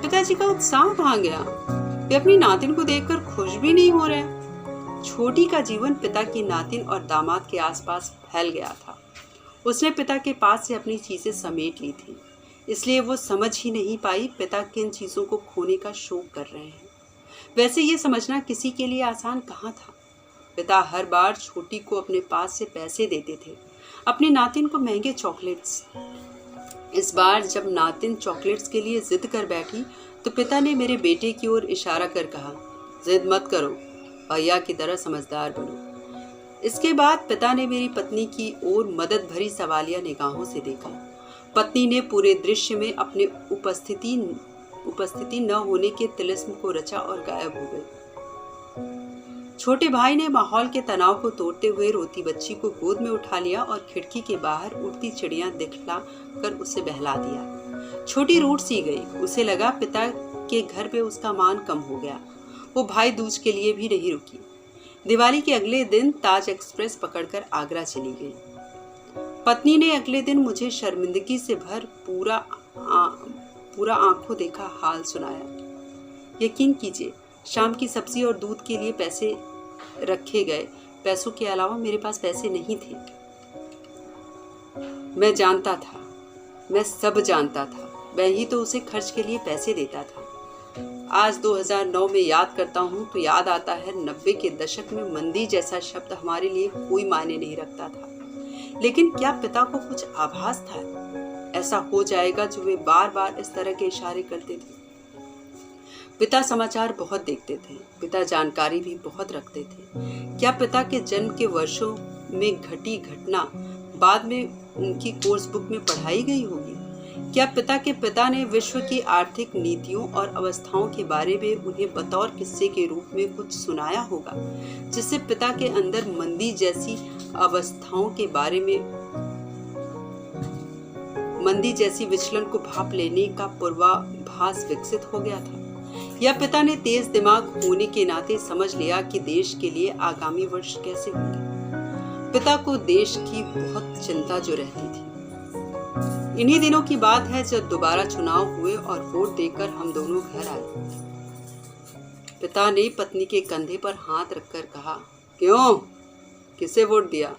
पिताजी का उत्साह कहाँ गया? वे अपनी नातिन को देखकर खुश भी नहीं हो रहे। छोटी का जीवन पिता की नातिन और दामाद के आसपास फैल गया था। उसने पिता के पास से अपनी चीजें समेट ली थी, इसलिए वो समझ ही नहीं पाई पिता किन चीजों को खोने का शौक कर रहे हैं। वैसे ये समझना किसी के लिए आसान कहाँ था। पिता हर बार छोटी को अपने पास से पैसे देते थे, अपनी नातिन को महंगे चॉकलेट्स। इस बार जब नातिन चॉकलेट्स के लिए जिद कर बैठी तो पिता ने मेरे बेटे की ओर इशारा कर कहा, जिद मत करो, भैया की तरह समझदार बनो। इसके बाद पिता ने मेरी पत्नी की ओर मदद भरी सवालिया निगाहों से देखा। पत्नी ने पूरे दृश्य में अपने उपस्थिति न होने के तिलिस्म को रचा और गायब हो गई। छोटे भाई ने माहौल के तनाव को तोड़ते हुए रोती बच्ची को गोद में उठा लिया और खिड़की के बाहर उड़ती चिड़ियां दिखला कर उसे बहला दिया। छोटी रूठ सी गई। उसे लगा पिता के घर पे उसका मान कम हो गया। वो भाई दूज के लिए भी नहीं रुकी। दिवाली के अगले दिन ताज एक्सप्रेस पकड़कर आगरा चली गई। पत्नी ने अगले दिन मुझे शर्मिंदगी से भर पूरा आंखों देखा हाल सुनाया। यकीन कीजिए, शाम की सब्जी और दूध के लिए पैसे रखे गए। पैसों के अलावा मेरे पास पैसे नहीं थे। मैं जानता था, मैं सब जानता था। मैं ही तो उसे खर्च के लिए पैसे देता था। आज 2009 में याद करता हूँ तो याद आता है 90 के दशक में मंदी जैसा शब्द हमारे लिए कोई मायने नहीं रखता था। लेकिन क्या पिता को कुछ आभास था ऐसा हो जाएगा, जो वे बार बार इस तरह के इशारे करते थे? पिता समाचार बहुत देखते थे, पिता जानकारी भी बहुत रखते थे। क्या पिता के जन्म के वर्षों में घटी घटना बाद में उनकी कोर्स बुक में पढ़ाई गई होगी? क्या पिता के पिता ने विश्व की आर्थिक नीतियों और अवस्थाओं के बारे में उन्हें बतौर किस्से के रूप में कुछ सुनाया होगा, जिससे पिता के अंदर मंदी जैसी अवस्थाओं के बारे में मंदी जैसी विचलन को भाप लेने का पूर्वाभास विकसित हो गया था? या पिता ने तेज दिमाग होने के नाते समझ लिया कि देश के लिए आगामी वर्ष कैसे होंगे? पिता को देश की बहुत चिंता जो रहती थी। इन्हीं दिनों की बात है जब दोबारा चुनाव हुए और वोट देकर हम दोनों घर आए। पिता ने पत्नी के कंधे पर हाथ रखकर कहा, क्यों, किसे वोट दिया?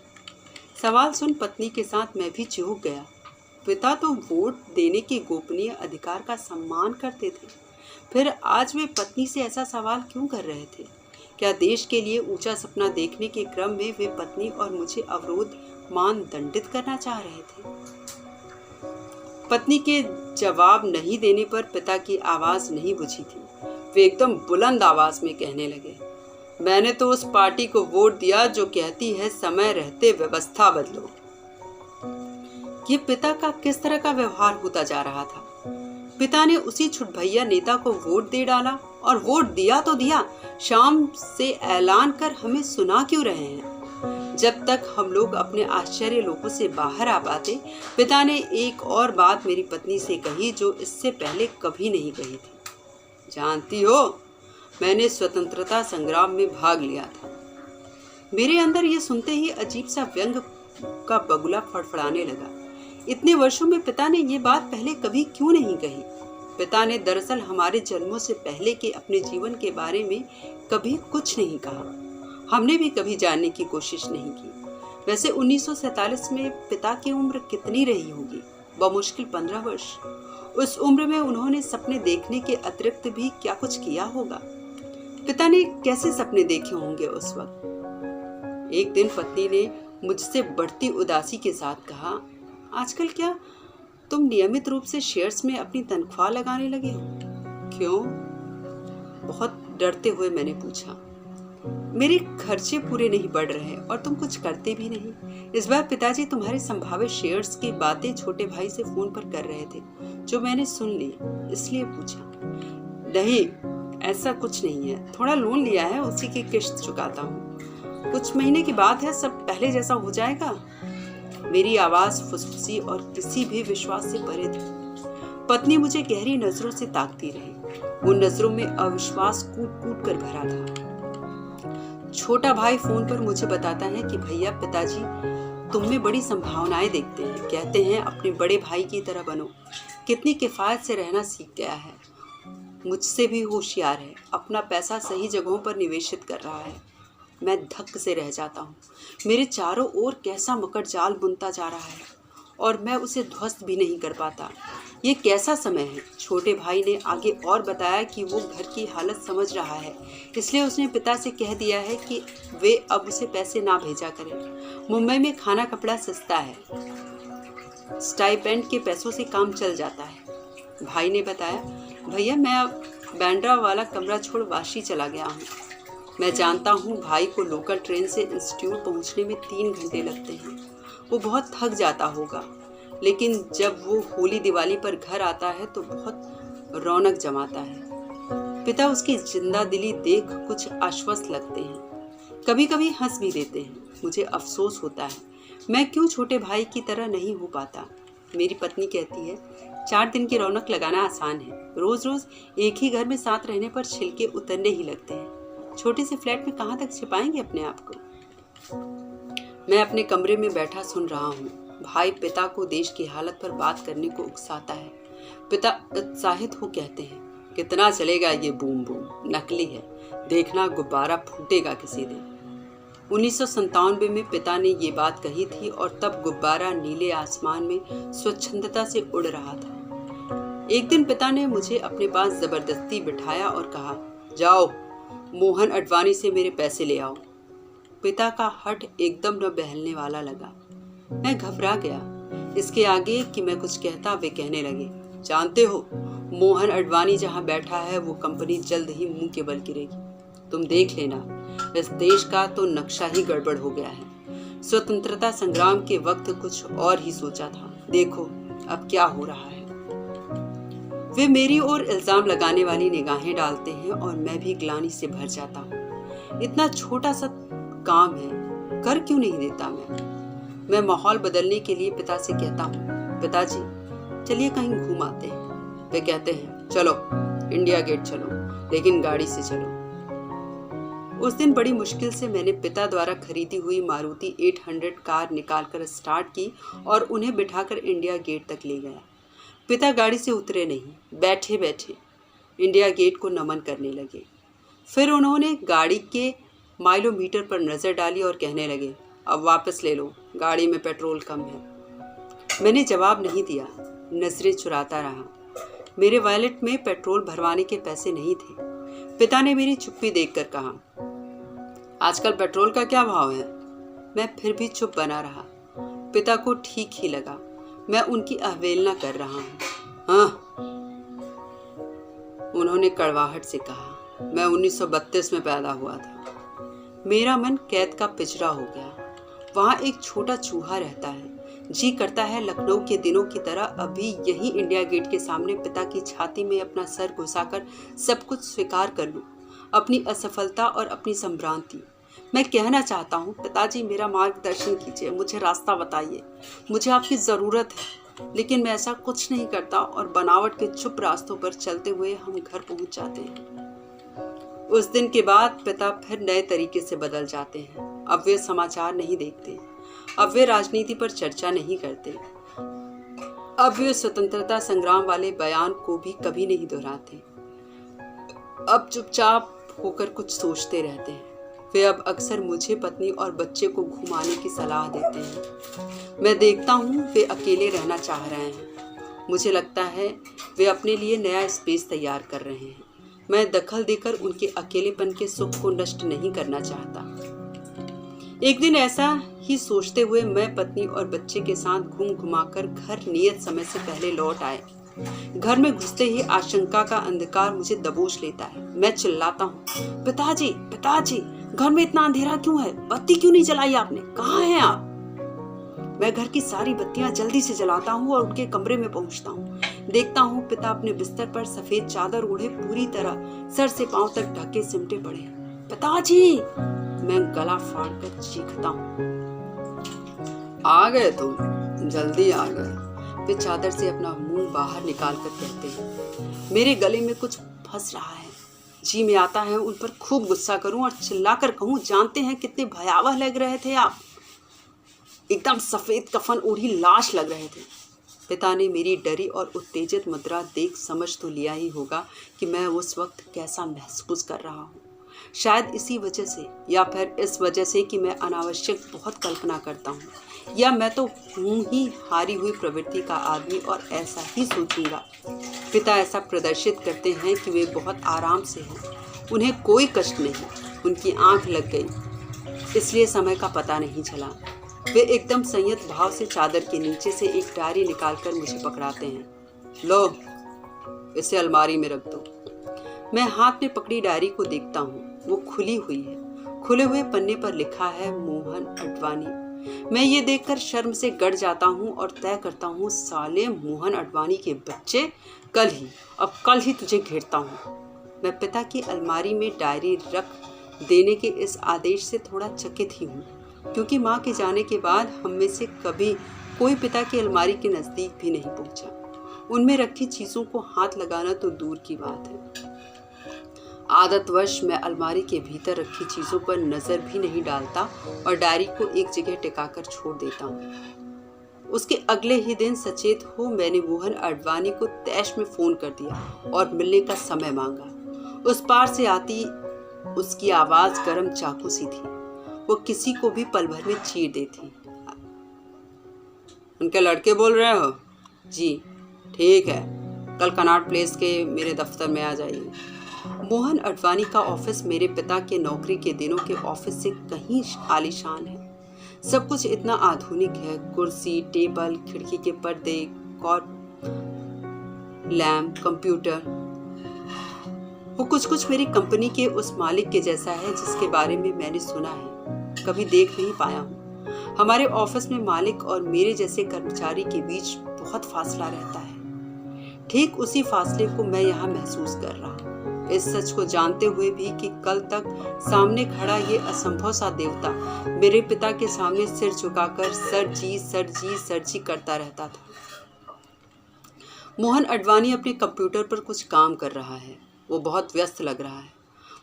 सवाल सुन पत्नी के साथ मैं भी चौंक गया। पिता तो वोट देने के गोपनीय अधिकार का सम्मान करते थे, फिर आज वे पत्नी से ऐसा सवाल क्यों कर रहे थे? क्या देश के लिए ऊंचा सपना देखने के क्रम में वे पत्नी और मुझे अवरोध मान दंडित करना चाह रहे थे? पत्नी के जवाब नहीं देने पर पिता की आवाज नहीं बुझी थी। वे एकदम बुलंद आवाज में कहने लगे, मैंने तो उस पार्टी को वोट दिया जो कहती है समय रहते व्यवस्था बदलो। ये पिता का किस तरह का व्यवहार होता जा रहा था? पिता ने उसी छुटभैया नेता को वोट दे डाला, और वोट दिया तो दिया, शाम से ऐलान कर हमें सुना क्यों रहे हैं? जब तक हम लोग अपने आश्चर्य लोगों से बाहर आ पाते, पिता ने एक और बात मेरी पत्नी से कही जो इससे पहले कभी नहीं कही थी। जानती हो, मैंने स्वतंत्रता संग्राम में भाग लिया था। मेरे अंदर ये सुनते ही अजीब सा व्यंग का बगुला फड़फड़ाने लगा। इतने वर्षों में पिता ने ये बात पहले कभी क्यों नहीं कही? पिता ने दरअसल हमारे जन्मों से पहले के अपने जीवन के बारे में कभी कुछ नहीं कहा। हमने भी कभी जानने की कोशिश नहीं की। वैसे 1947 में पिता की उम्र कितनी रही होगी? बमुश्किल 15 वर्ष। उस उम्र में उन्होंने सपने देखने के अतिरिक्त भी क्या कुछ किया होगा? पिता ने कैसे सपने देखे होंगे उस वक्त? एक दिन पत्नी ने मुझसे बढ़ती उदासी के साथ कहा, आजकल क्या तुम नियमित रूप से शेयर्स में अपनी तनख्वाह लगाने लगे हो? क्यों? बहुत डरते हुए मैंने पूछा। मेरे खर्चे पूरे नहीं बढ़ रहे और तुम कुछ करते भी नहीं। इस बार पिताजी तुम्हारे संभावित शेयर्स की बातें छोटे भाई से फोन पर कर रहे थे, जो मैंने सुन ली, इसलिए पूछा। नहीं, ऐसा कुछ नहीं है। थोड़ा लोन लिया है, उसी की किश्त चुकाता हूँ। कुछ महीने की बात है, सब पहले जैसा हो जाएगा। मेरी आवाज फुसफुसी और किसी भी विश्वास से परे थी। पत्नी मुझे गहरी नजरों से ताकती रही। उन नजरों में अविश्वास कूट कूट कर भरा था। छोटा भाई फोन पर मुझे बताता है कि भैया, पिताजी तुम में बड़ी संभावनाएं देखते हैं, कहते हैं अपने बड़े भाई की तरह बनो। कितनी किफायत से रहना सीख गया है, मुझसे भी होशियार है, अपना पैसा सही जगहों पर निवेशित कर रहा है। मैं धक्क से रह जाता हूँ। मेरे चारों ओर कैसा मकर जाल बुनता जा रहा है और मैं उसे ध्वस्त भी नहीं कर पाता। ये कैसा समय है? छोटे भाई ने आगे और बताया कि वो घर की हालत समझ रहा है, इसलिए उसने पिता से कह दिया है कि वे अब उसे पैसे ना भेजा करें। मुंबई में खाना कपड़ा सस्ता है, स्टाइपेंड के पैसों से काम चल जाता है। भाई ने बताया, भैया मैं अब बैंड्रा वाला कमरा छोड़ वाशी चला गया हूँ। मैं जानता हूँ भाई को लोकल ट्रेन से इंस्टीट्यूट पहुँचने में 3 घंटे लगते हैं। वो बहुत थक जाता होगा, लेकिन जब वो होली दिवाली पर घर आता है तो बहुत रौनक जमाता है। पिता उसकी जिंदा दिली देख कुछ आश्वस्त लगते हैं, कभी कभी हंस भी देते हैं। मुझे अफसोस होता है मैं क्यों छोटे भाई की तरह नहीं हो पाता। मेरी पत्नी कहती है 4 दिन की रौनक लगाना आसान है, रोज रोज एक ही घर में साथ रहने पर छिलके उतरने ही लगते हैं। छोटे से फ्लैट में कहाँ तक छिपाएंगे अपने आप को। मैं अपने कमरे में बैठा सुन रहा हूँ। भाई पिता को देश की हालत पर बात करने को उकसाता है। पिता उत्साहित हो कहते हैं, कितना चलेगा ये बूम बूम, नकली है, देखना गुब्बारा फूटेगा किसी दिन। 1997 में पिता ने ये बात कही थी और तब गुब्बारा नीले आसमान में स्वच्छंदता से उड़ रहा था। एक दिन पिता ने मुझे अपने पास जबरदस्ती बिठाया और कहा, जाओ मोहन अडवाणी से मेरे पैसे ले आओ। पिता का हठ एकदम न बहलने वाला लगा। मैं घबरा गया। इसके आगे कि मैं कुछ कहता वे कहने लगे, जानते हो मोहन अडवाणी जहाँ बैठा है वो कंपनी जल्द ही मुंह के बल गिरेगी। तुम देख लेना, इस देश का तो नक्शा ही गड़बड़ हो गया है। स्वतंत्रता संग्राम के वक्त कुछ और ही सोचा था, देखो अब क्या हो रहा है। वे मेरी ओर इल्जाम लगाने वाली निगाहें डालते हैं और मैं भी ग्लानि से भर जाता हूँ। इतना छोटा सा काम है, कर क्यों नहीं देता मैं माहौल बदलने के लिए पिता से कहता हूँ, पिताजी चलिए कहीं घूम आते हैं। वे कहते हैं, चलो इंडिया गेट चलो, लेकिन गाड़ी से चलो। उस दिन बड़ी मुश्किल से मैंने पिता द्वारा खरीदी हुई मारुति 800 कार निकालकर स्टार्ट की और उन्हें बिठाकर इंडिया गेट तक ले गया। पिता गाड़ी से उतरे नहीं, बैठे बैठे इंडिया गेट को नमन करने लगे। फिर उन्होंने गाड़ी के माइलोमीटर पर नज़र डाली और कहने लगे, अब वापस ले लो, गाड़ी में पेट्रोल कम है। मैंने जवाब नहीं दिया, नजरें चुराता रहा। मेरे वॉलेट में पेट्रोल भरवाने के पैसे नहीं थे। पिता ने मेरी चुप्पी देखकर कहा, आजकल पेट्रोल का क्या भाव है? मैं फिर भी चुप बना रहा। पिता को ठीक ही लगा, मैं उनकी अवहेलना कर रहा हूँ। हाँ, उन्होंने कड़वाहट से कहा, मैं 1932 में पैदा हुआ था। मेरा मन कैद का पिंजरा हो गया। वहाँ एक छोटा चूहा रहता है। जी करता है लखनऊ के दिनों की तरह अभी यही इंडिया गेट के सामने पिता की छाती में अपना सर घुसाकर सब कुछ स्वीकार कर लूं, अपनी असफलता और अपनी संभ्रांति। मैं कहना चाहता हूँ, पिताजी मेरा मार्गदर्शन कीजिए, मुझे रास्ता बताइए, मुझे आपकी ज़रूरत है। लेकिन मैं ऐसा कुछ नहीं करता और बनावट के चुप रास्तों पर चलते हुए हम घर पहुँच जाते हैं। उस दिन के बाद पिता फिर नए तरीके से बदल जाते हैं। अब वे समाचार नहीं देखते, अब वे राजनीति पर चर्चा नहीं करते, अब वे स्वतंत्रता संग्राम वाले बयान को भी कभी नहीं दोहराते। अब चुपचाप होकर कुछ सोचते रहते हैं। वे अब अक्सर मुझे, पत्नी और बच्चे को घुमाने की सलाह देते हैं। मैं देखता हूँ वे अकेले रहना चाह रहे हैं। मुझे लगता है वे अपने लिए नया स्पेस तैयार कर रहे हैं। मैं दखल देकर उनके अकेलेपन के सुख को नष्ट नहीं करना चाहता। एक दिन ऐसा ही सोचते हुए मैं, पत्नी और बच्चे के साथ घूम घुमाकर घर नियत समय से पहले लौट आए। घर में घुसते ही आशंका का अंधकार मुझे दबोच लेता है। मैं चिल्लाता हूँ, पिताजी पिताजी, घर में इतना अंधेरा क्यों है? बत्ती क्यों नहीं जलाई आपने? कहाँ हैं आप? मैं घर की सारी बत्तियां जल्दी से जलाता हूँ और उनके कमरे में पहुँचता हूँ। देखता हूँ पिता अपने बिस्तर पर सफेद चादर ओढ़े पूरी तरह सर से पांव तक ढके सिमटे पड़े हैं। पिताजी! मैं गला फाड़कर चीखता हूँ। आ गए तुम, जल्दी आ गए। वे चादर से अपना मुंह बाहर निकाल कर कहते हैं। मेरे गले में कुछ फंस रहा है। जी में आता है उन पर खूब गुस्सा करूं और चिल्लाकर कहूं, जानते हैं कितने भयावह लग रहे थे आप? एकदम सफेद कफन ओढ़ी लाश लग रहे थे। पिता ने मेरी डरी और उत्तेजित मुद्रा देख समझ तो लिया ही होगा कि मैं उस वक्त कैसा महसूस कर रहा हूँ। शायद इसी वजह से, या फिर इस वजह से कि मैं अनावश्यक बहुत कल्पना करता हूँ, या मैं तो हूँ ही हारी हुई प्रवृत्ति का आदमी और ऐसा ही सोचूंगा। पिता ऐसा प्रदर्शित करते हैं कि वे बहुत आराम से हैं, उन्हें कोई कष्ट नहीं। उनकी आंख लग गई, इसलिए समय का पता नहीं चला। वे एकदम संयत भाव से चादर के नीचे से एक डायरी निकालकर मुझे पकड़ाते हैं। लो, इसे अलमारी में रख दो। मैं हाथ में पकड़ी डायरी को देखता हूँ। वो खुली हुई है। खुले हुए पन्ने पर लिखा है मोहन अडवाणी। मैं ये देखकर शर्म से गड़ जाता हूँ और तय करता हूँ, साले मोहन अडवाणी के बच्चे, अब कल ही तुझे घेरता हूँ। मैं पिता की अलमारी में डायरी रख देने के इस आदेश से थोड़ा चकित ही हूँ, क्योंकि माँ के जाने के बाद हम में से कभी कोई पिता की अलमारी के नज़दीक भी नहीं पहुँचा। उनमें रखी चीज़ों को हाथ लगाना तो दूर की बात है। आदतवश मैं अलमारी के भीतर रखी चीज़ों पर नज़र भी नहीं डालता और डायरी को एक जगह टिकाकर छोड़ देता हूँ। उसके अगले ही दिन सचेत हो मैंने मोहन अडवाणी को तैश में फ़ोन कर दिया और मिलने का समय मांगा। उस पार से आती उसकी आवाज़ गर्म चाकू सी थी। वो किसी को भी पल भर में चीर देती। उनके लड़के बोल रहे हो? जी ठीक है, कल कनॉट प्लेस के मेरे दफ्तर में आ जाइए। मोहन अडवाणी का ऑफिस मेरे पिता के नौकरी के दिनों के ऑफिस से कहीं आलीशान है। सब कुछ इतना आधुनिक है, कुर्सी, टेबल, खिड़की के पर्दे, लैम्प, कंप्यूटर। वो कुछ मेरी कंपनी के उस मालिक के जैसा है जिसके बारे में मैंने सुना है, कभी देख नहीं पाया हूँ। हमारे ऑफिस में मालिक और मेरे जैसे कर्मचारी के बीच बहुत फासला रहता है। ठीक उसी फासले को मैं यहाँ महसूस कर रहा हूँ, इस सच को जानते हुए भी कि कल तक सामने खड़ा ये असंभव सा देवता मेरे पिता के सामने सिर झुकाकर सर जी करता रहता था। मोहन अडवाणी अपने कंप्यूटर पर कुछ काम कर रहा है। वो बहुत व्यस्त लग रहा है।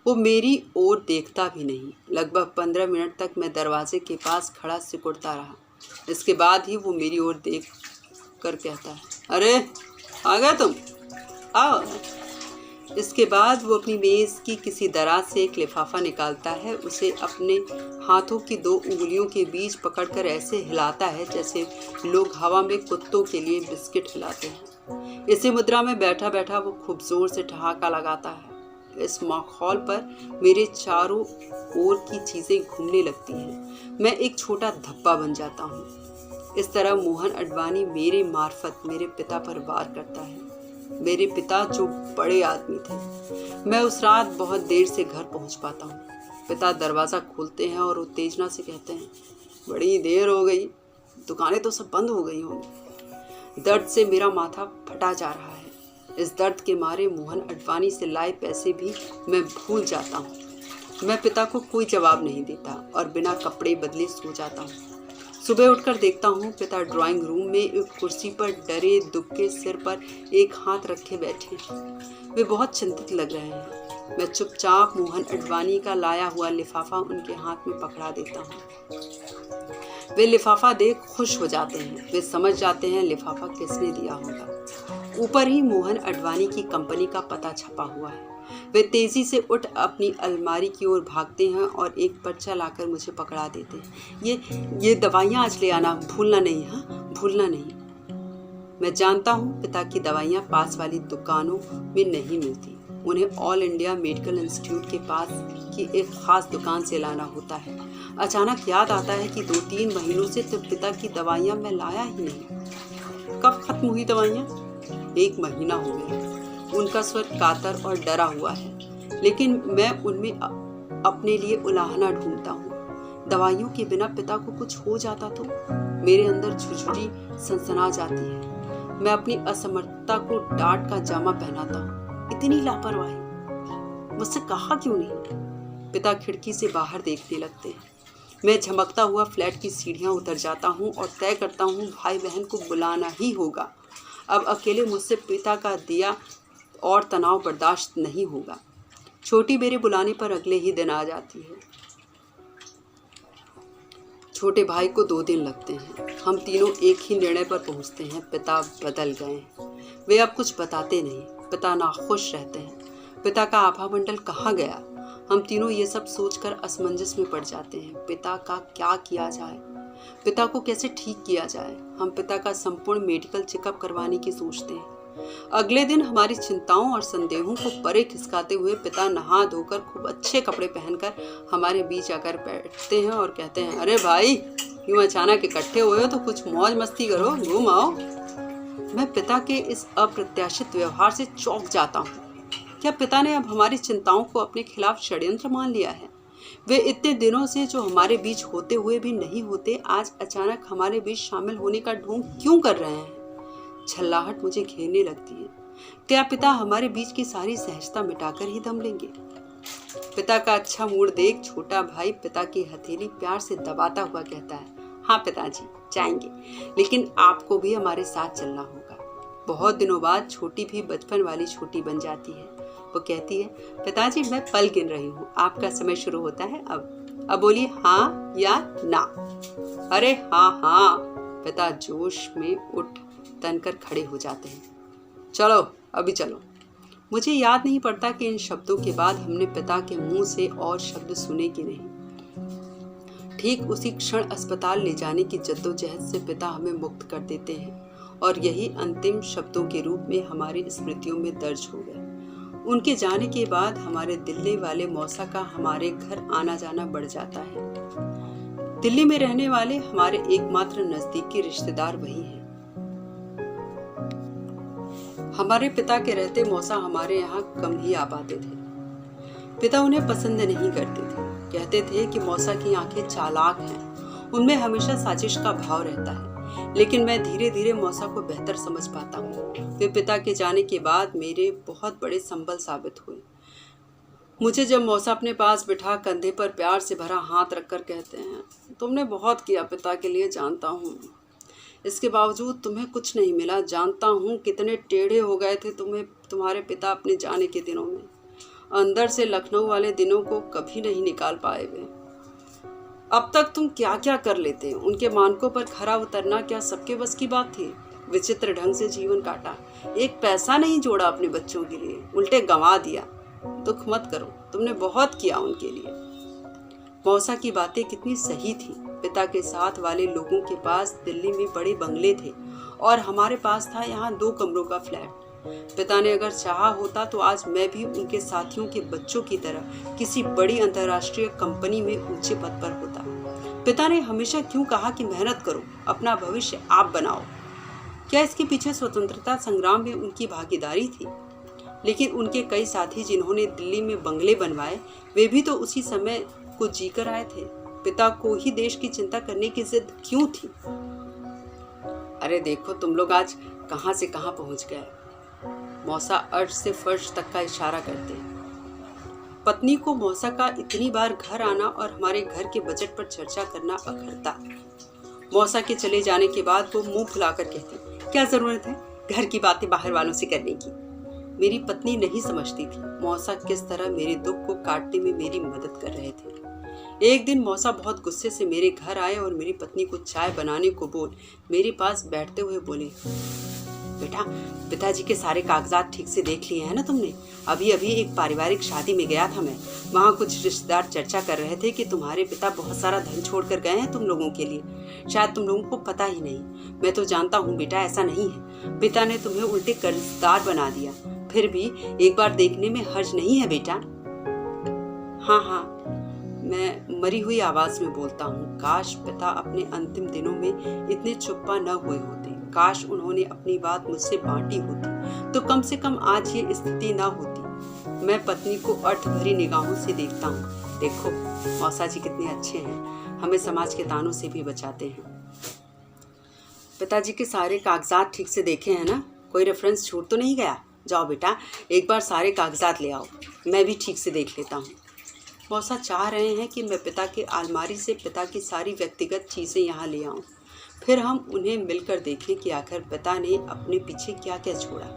वो मेरी ओर देखता भी नहीं। लगभग 15 मिनट तक मैं दरवाजे के पास खड़ा सिकुड़ता रहा। इसके बाद ही वो मेरी ओर देख कर कहता है, अरे आ गए तुम, आओ। इसके बाद वो अपनी मेज़ की किसी दराज से एक लिफाफा निकालता है, उसे अपने हाथों की 2 उंगलियों के बीच पकड़कर ऐसे हिलाता है जैसे लोग हवा में कुत्तों के लिए बिस्किट हिलाते हैं। इसी मुद्रा में बैठा बैठा वो खूब जोर से ठहाका लगाता है। इस माहौल पर मेरे चारों ओर की चीज़ें घूमने लगती हैं। मैं एक छोटा धब्बा बन जाता हूँ। इस तरह मोहन अडवाणी मेरे मार्फत मेरे पिता पर वार करता है। मेरे पिता जो बड़े आदमी थे। मैं उस रात बहुत देर से घर पहुंच पाता हूँ। पिता दरवाज़ा खोलते हैं और उत्तेजना से कहते हैं, बड़ी देर हो गई, दुकानें तो सब बंद हो गई होंगी। दर्द से मेरा माथा फटा जा रहा है। इस दर्द के मारे मोहन अडवाणी से लाए पैसे भी मैं भूल जाता हूँ। मैं पिता को कोई जवाब नहीं देता और बिना कपड़े बदले सो जाता हूँ। सुबह उठकर देखता हूँ पिता ड्राइंग रूम में एक कुर्सी पर डरे दुबके सिर पर एक हाथ रखे बैठे। वे बहुत चिंतित लग रहे हैं। मैं चुपचाप मोहन अडवाणी का लाया हुआ लिफाफा उनके हाथ में पकड़ा देता हूँ। वे लिफाफा देख खुश हो जाते हैं। वे समझ जाते हैं लिफाफा किसने दिया होगा। ऊपर ही मोहन अडवाणी की कंपनी का पता छपा हुआ है। वे तेज़ी से उठ अपनी अलमारी की ओर भागते हैं और एक पर्चा लाकर मुझे पकड़ा देते हैं। ये दवाइयाँ आज ले आना, भूलना नहीं। हाँ, भूलना नहीं। मैं जानता हूँ पिता की दवाइयाँ पास वाली दुकानों में नहीं मिलती। उन्हें ऑल इंडिया मेडिकल इंस्टीट्यूट के पास की एक ख़ास दुकान से लाना होता है। अचानक याद आता है कि 2-3 महीनों से तो पिता की दवाइयाँ मैं लाया ही नहीं। कब खत्म हुई दवाइयाँ? 1 महीना हो गया। उनका स्वर कातर और डरा हुआ है, लेकिन मैं उनमें अपने लिए उलाहना ढूंढता हूँ। दवाइयों के बिना पिता को कुछ हो जाता तो मेरे अंदर झुझुरी सनसना जाती है। मैं अपनी असमर्थता को डांट का जामा पहनाता हूँ। इतनी लापरवाही मुझसे कहा क्यों नहीं? पिता खिड़की से बाहर देखने लगते हैं। मैं झमकता हुआ फ्लैट की सीढ़ियाँ उतर जाता हूँ और तय करता हूँ भाई बहन को बुलाना ही होगा। अब अकेले मुझसे पिता का दिया और तनाव बर्दाश्त नहीं होगा। छोटी मेरे बुलाने पर अगले ही दिन आ जाती है। छोटे भाई को 2 दिन लगते हैं। हम तीनों एक ही निर्णय पर पहुंचते हैं, पिता बदल गए हैं। वे अब कुछ बताते नहीं। पिता नाखुश रहते हैं। पिता का आभा मंडल कहाँ गया? हम तीनों ये सब सोचकर असमंजस में पड़ जाते हैं। पिता का क्या किया जाए? पिता को कैसे ठीक किया जाए? हम पिता का संपूर्ण मेडिकल चेकअप करवाने की सोचते हैं। अगले दिन हमारी चिंताओं और संदेहों को परे खिसकाते हुए पिता नहा धोकर खूब अच्छे कपड़े पहनकर हमारे बीच आकर बैठते हैं और कहते हैं, अरे भाई, यूँ अचानक इकट्ठे हुए हो तो कुछ मौज मस्ती करो, घूम आओ। मैं पिता के इस अप्रत्याशित व्यवहार से चौंक जाता हूँ। क्या पिता ने अब हमारी चिंताओं को अपने खिलाफ षड्यंत्र मान लिया है? वे इतने दिनों से जो हमारे बीच होते हुए भी नहीं होते, आज अचानक हमारे बीच शामिल होने का ढोंग क्यों कर रहे हैं? छल्लाहट मुझे घेरने लगती है। क्या पिता हमारे बीच की सारी सहजता मिटाकर ही दम लेंगे? पिता का अच्छा मूड देख छोटा भाई पिता की हथेली प्यार से दबाता हुआ कहता है, हाँ पिताजी, जाएंगे, लेकिन आपको भी हमारे साथ चलना होगा। बहुत दिनों बाद छोटी भी बचपन वाली छोटी बन जाती है। वो कहती है, पिताजी मैं पल गिन रही हूँ, आपका समय शुरू होता है अब बोलिए हाँ या ना। अरे हाँ हाँ, पिता जोश में उठ तनकर खड़े हो जाते हैं। चलो अभी चलो। मुझे याद नहीं पड़ता कि इन शब्दों के बाद हमने पिता के मुंह से और शब्द सुने कि नहीं। ठीक उसी क्षण अस्पताल ले जाने की जद्दोजहद से पिता हमें मुक्त कर देते हैं और यही अंतिम शब्दों के रूप में हमारी स्मृतियों में दर्ज हो गए। उनके जाने के बाद हमारे दिल्ली वाले मौसा का हमारे घर आना जाना बढ़ जाता है। दिल्ली में रहने वाले हमारे एकमात्र नजदीकी रिश्तेदार वही हैं। हमारे पिता के रहते मौसा हमारे यहाँ कम ही आ पाते थे। पिता उन्हें पसंद नहीं करते थे। कहते थे कि मौसा की आंखें चालाक हैं, उनमें हमेशा साजिश का भाव रहता है। लेकिन मैं धीरे धीरे मौसा को बेहतर समझ पाता हूँ। वे पिता के जाने के बाद मेरे बहुत बड़े संबल साबित हुए। मुझे जब मौसा अपने पास बिठा कंधे पर प्यार से भरा हाथ रखकर कहते हैं, तुमने बहुत किया पिता के लिए, जानता हूँ, इसके बावजूद तुम्हें कुछ नहीं मिला। जानता हूँ कितने टेढ़े हो गए थे तुम्हारे पिता अपने जाने के दिनों में। अंदर से लखनऊ वाले दिनों को कभी नहीं निकाल पाए वे। अब तक तुम क्या क्या कर लेते। उनके मानकों पर खरा उतरना क्या सबके बस की बात थी। विचित्र ढंग से जीवन काटा, एक पैसा नहीं जोड़ा अपने बच्चों के लिए, उल्टे गंवा दिया। दुख मत करो, तुमने बहुत किया उनके लिए। मौसा की बातें कितनी सही थी। पिता के साथ वाले लोगों के पास दिल्ली में बड़े बंगले थे और हमारे पास था यहाँ 2 कमरों का फ्लैट। पिता ने अगर चाहा होता तो आज मैं भी उनके साथियों के बच्चों की तरह किसी बड़ी अंतर्राष्ट्रीय कंपनी में ऊंचे पद पर होता। पिता ने हमेशा क्यों कहा कि मेहनत करो, अपना भविष्य आप बनाओ। क्या इसके पीछे स्वतंत्रता संग्राम में उनकी भागीदारी थी? लेकिन उनके कई साथी जिन्होंने दिल्ली में बंगले बनवाए, वे भी तो उसी समय को जीकर आए थे। पिता को ही देश की चिंता करने की जिद क्यों थी? अरे देखो तुम लोग आज कहां से कहां पहुंच गए। मौसा अर्श से फर्श तक का इशारा करते। पत्नी को मौसा का इतनी बार घर आना और हमारे घर के बजट पर चर्चा करना अखरता। मौसा के चले जाने के बाद वो मुंह फुलाकर कहते, क्या जरूरत है घर की बातें बाहर वालों से करने की। मेरी पत्नी नहीं समझती थी मौसा किस तरह मेरे दुख को काटने में मेरी मदद कर रहे थे। एक दिन मौसा बहुत गुस्से से मेरे घर आए और मेरी पत्नी को चाय बनाने को बोल मेरे पास बैठते हुए बोले, बेटा पिताजी के सारे कागजात ठीक से देख लिए हैं ना तुमने? अभी एक पारिवारिक शादी में गया था मैं। वहाँ कुछ रिश्तेदार चर्चा कर रहे थे कि तुम्हारे पिता बहुत सारा धन छोड़ कर गए हैं तुम लोगों के लिए। शायद तुम लोगों को पता ही नहीं। मैं तो जानता हूँ बेटा ऐसा नहीं है। पिता ने तुम्हें उल्टे कर्जदार बना दिया। फिर भी एक बार देखने में हर्ज नहीं है बेटा। हाँ, मैं मरी हुई आवाज में बोलता हूँ। काश पिता अपने अंतिम दिनों में इतने चुप्पा न हुए होते। काश उन्होंने अपनी बात मुझसे बांटी होती तो कम से कम आज ये स्थिति ना होती। मैं पत्नी को अर्थ भरी निगाहों से देखता हूँ। देखो मौसा जी कितने अच्छे हैं, हमें समाज के तानों से भी बचाते हैं। पिताजी के सारे कागजात ठीक से देखे हैं ना? कोई रेफरेंस छूट तो नहीं गया? जाओ बेटा एक बार सारे कागजात ले आओ, मैं भी ठीक से देख लेता हूँ। मौसा चाह रहे हैं कि मैं पिता की अलमारी से पिता की सारी व्यक्तिगत चीज़ें यहाँ ले आऊँ, फिर हम उन्हें मिलकर देखें कि आखिर पिता ने अपने पीछे क्या क्या छोड़ा।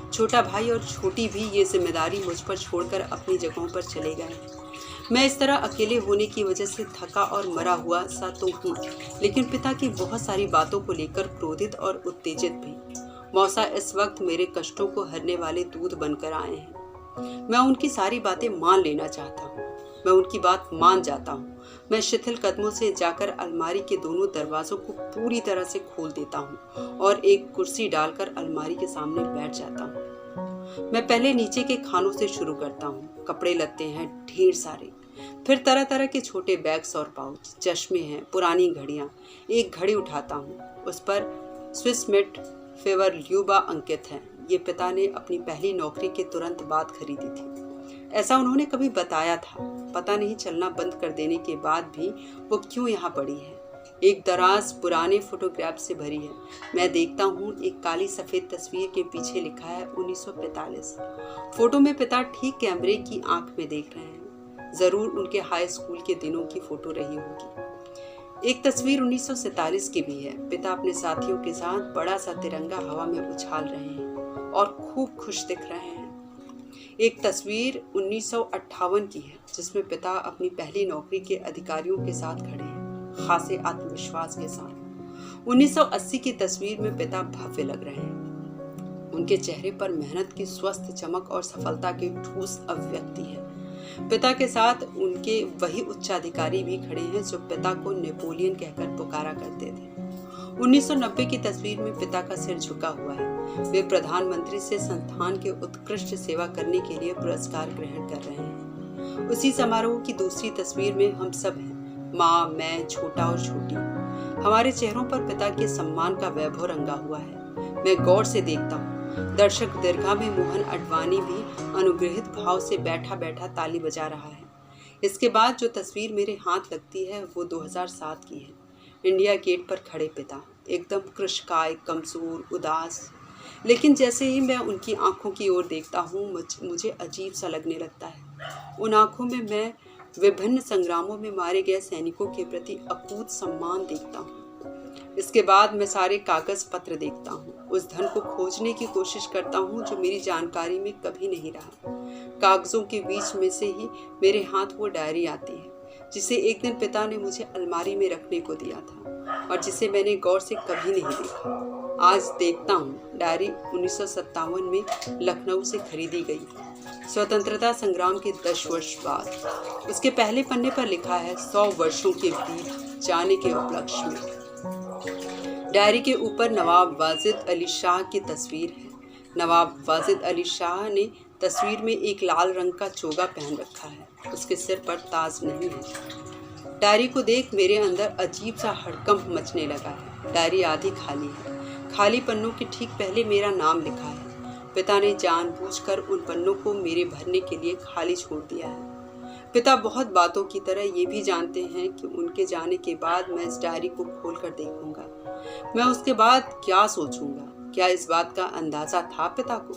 छोटा भाई और छोटी भी ये जिम्मेदारी मुझ पर छोड़कर अपनी जगहों पर चले गए। मैं इस तरह अकेले होने की वजह से थका और मरा हुआ सा तो हूँ, लेकिन पिता की बहुत सारी बातों को लेकर क्रोधित और उत्तेजित भी। मौसा इस वक्त मेरे कष्टों को हरने वाले दूध बनकर आए हैं। मैं उनकी सारी बातें मान लेना चाहता हूँ। मैं उनकी बात मान जाता हूँ। मैं शिथिल कदमों से जाकर अलमारी के दोनों दरवाजों को पूरी तरह से खोल देता हूँ और एक कुर्सी डालकर अलमारी के सामने बैठ जाता हूँ। मैं पहले नीचे के खानों से शुरू करता हूँ। कपड़े लत्ते हैं ढेर सारे, फिर तरह तरह के छोटे बैग्स और पाउच, चश्मे हैं, पुरानी घड़ियाँ। एक घड़ी उठाता हूँ, उस पर स्विस मेट फेवर ल्यूबा अंकित है। ये पिता ने अपनी पहली नौकरी के तुरंत बाद खरीदी थी, ऐसा उन्होंने कभी बताया था। पता नहीं चलना बंद कर देने के बाद भी वो क्यों यहाँ पड़ी है। एक दराज पुराने फोटोग्राफ से भरी है। मैं देखता हूँ एक काली सफ़ेद तस्वीर के पीछे लिखा है 1945। फोटो में पिता ठीक कैमरे की आंख में देख रहे हैं। ज़रूर उनके हाई स्कूल के दिनों की फ़ोटो रही होगी। एक तस्वीर 1947 की भी है। पिता अपने साथियों के साथ बड़ा सा तिरंगा हवा में उछाल रहे हैं और खूब खुश दिख रहे हैं। एक तस्वीर 1958 की है जिसमें पिता अपनी पहली नौकरी के अधिकारियों के साथ खड़े हैं, खासे आत्मविश्वास के साथ। 1980 की तस्वीर में पिता भव्य लग रहे हैं। उनके चेहरे पर मेहनत की स्वस्थ चमक और सफलता की ठोस अभिव्यक्ति है। पिता के साथ उनके वही उच्चाधिकारी भी खड़े हैं जो पिता को नेपोलियन कहकर पुकारा करते थे। 1990 की तस्वीर में पिता का सिर झुका हुआ है। वे प्रधानमंत्री से संस्थान के उत्कृष्ट सेवा करने के लिए पुरस्कार ग्रहण कर रहे हैं। उसी समारोह की दूसरी तस्वीर में हम सब हैं, माँ, मैं, छोटा और छोटी। हमारे चेहरों पर पिता के सम्मान का वैभव रंगा हुआ है। मैं गौर से देखता हूँ, दर्शक दीर्घा में मोहन अडवाणी भी अनुग्रहित भाव से बैठा बैठा ताली बजा रहा है। इसके बाद जो तस्वीर मेरे हाथ लगती है वो 2007 की है। इंडिया गेट पर खड़े पिता, एकदम कृशकाय, कमजोर, उदास। लेकिन जैसे ही मैं उनकी आंखों की ओर देखता हूँ मुझे अजीब सा लगने लगता है। उन आंखों में मैं विभिन्न संग्रामों में मारे गए सैनिकों के प्रति अकूत सम्मान देखता हूँ। इसके बाद मैं सारे कागज पत्र देखता हूँ। उस धन को खोजने की कोशिश करता हूँ जो मेरी जानकारी में कभी नहीं रहा। कागजों के बीच में से ही मेरे हाथ वो डायरी आती है जिसे एक दिन पिता ने मुझे अलमारी में रखने को दिया था और जिसे मैंने गौर से कभी नहीं देखा। आज देखता हूँ, डायरी 1957 में लखनऊ से खरीदी गई, स्वतंत्रता संग्राम के 10 वर्ष बाद। उसके पहले पन्ने पर लिखा है 100 वर्षों के बीत जाने के उपलक्ष्य में। डायरी के ऊपर नवाब वाजिद अली शाह की तस्वीर है। नवाब वाजिद अली शाह ने तस्वीर में एक लाल रंग का चोगा पहन रखा है। उसके सिर पर ताज नहीं है। डायरी को देख मेरे अंदर अजीब सा हड़कंप मचने लगा है। डायरी आधी खाली है। खाली पन्नों के ठीक पहले मेरा नाम लिखा है। पिता ने जानबूझकर उन पन्नों को मेरे भरने के लिए खाली छोड़ दिया है। पिता बहुत बातों की तरह ये भी जानते हैं कि उनके जाने के बाद मैं इस डायरी को खोलकर देखूंगा। मैं उसके बाद क्या सोचूंगा? क्या इस बात का अंदाजा था पिता को?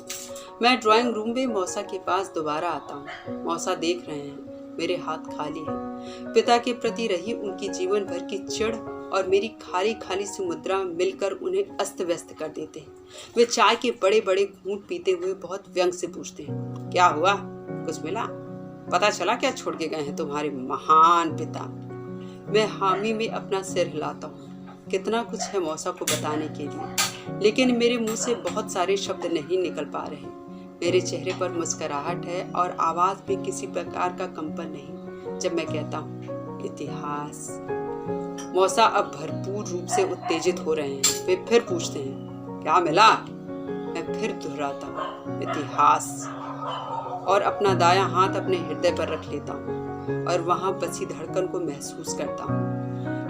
मैं ड्राइंग रूम में मौसा के पास दोबारा आता हूँ। मौसा देख रहे हैं, मेरे हाथ खाली हैं। पिता के प्रति रही उनकी जीवन भर की चिढ़ और मेरी खाली खाली सी मुद्रा मिलकर उन्हें अस्त व्यस्त कर देते हैं। वे चाय के बड़े बड़े घूंट पीते हुए बहुत व्यंग से पूछते हैं, क्या हुआ? कुछ मिला? पता चला क्या छोड़ के गए हैं तुम्हारे महान पिता? मैं हामी में अपना सिर हिलाता हूँ। कितना कुछ है मौसा को बताने के लिए, लेकिन मेरे मुंह से बहुत सारे शब्द नहीं निकल पा रहे। मेरे चेहरे पर मुस्कुराहट है और आवाज में किसी प्रकार का कंपन नहीं जब मैं कहता हूँ इतिहास। मौसा अब भरपूर रूप से उत्तेजित हो रहे हैं। वे फिर पूछते हैं, क्या मिला? मैं फिर दोहराता हूँ इतिहास और अपना दायां हाथ अपने हृदय पर रख लेता हूँ और वहां बसी धड़कन को महसूस करता हूँ।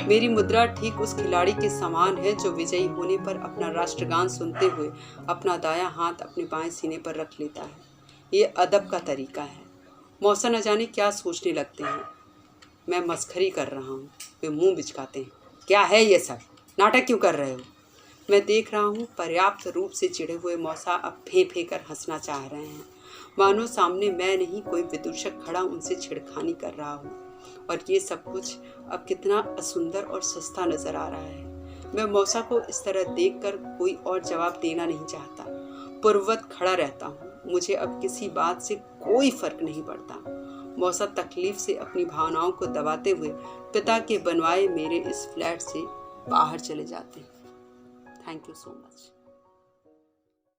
मेरी मुद्रा ठीक उस खिलाड़ी के समान है जो विजयी होने पर अपना राष्ट्रगान सुनते हुए अपना दायां हाथ अपने बाएं सीने पर रख लेता है। ये अदब का तरीका है। मौसा न जाने क्या सोचने लगते हैं। मैं मस्खरी कर रहा हूँ। वे मुंह बिचकाते हैं, क्या है ये सब? नाटक क्यों कर रहे हो? मैं देख रहा हूँ पर्याप्त रूप से चिढ़े हुए मौसा अब फें कर हंसना चाह रहे हैं, मानो सामने मैं नहीं कोई विदूषक खड़ा उनसे छिड़खानी कर रहा हूँ। और ये सब कुछ अब कितना असुंदर और सस्ता नजर आ रहा है। मैं मौसा को इस तरह देखकर कोई और जवाब देना नहीं चाहता। पूर्ववत खड़ा रहता हूँ। मुझे अब किसी बात से कोई फर्क नहीं पड़ता। मौसा तकलीफ से अपनी भावनाओं को दबाते हुए पिता के बनवाए मेरे इस फ्लैट से बाहर चले जाते हैं। Thank you so much.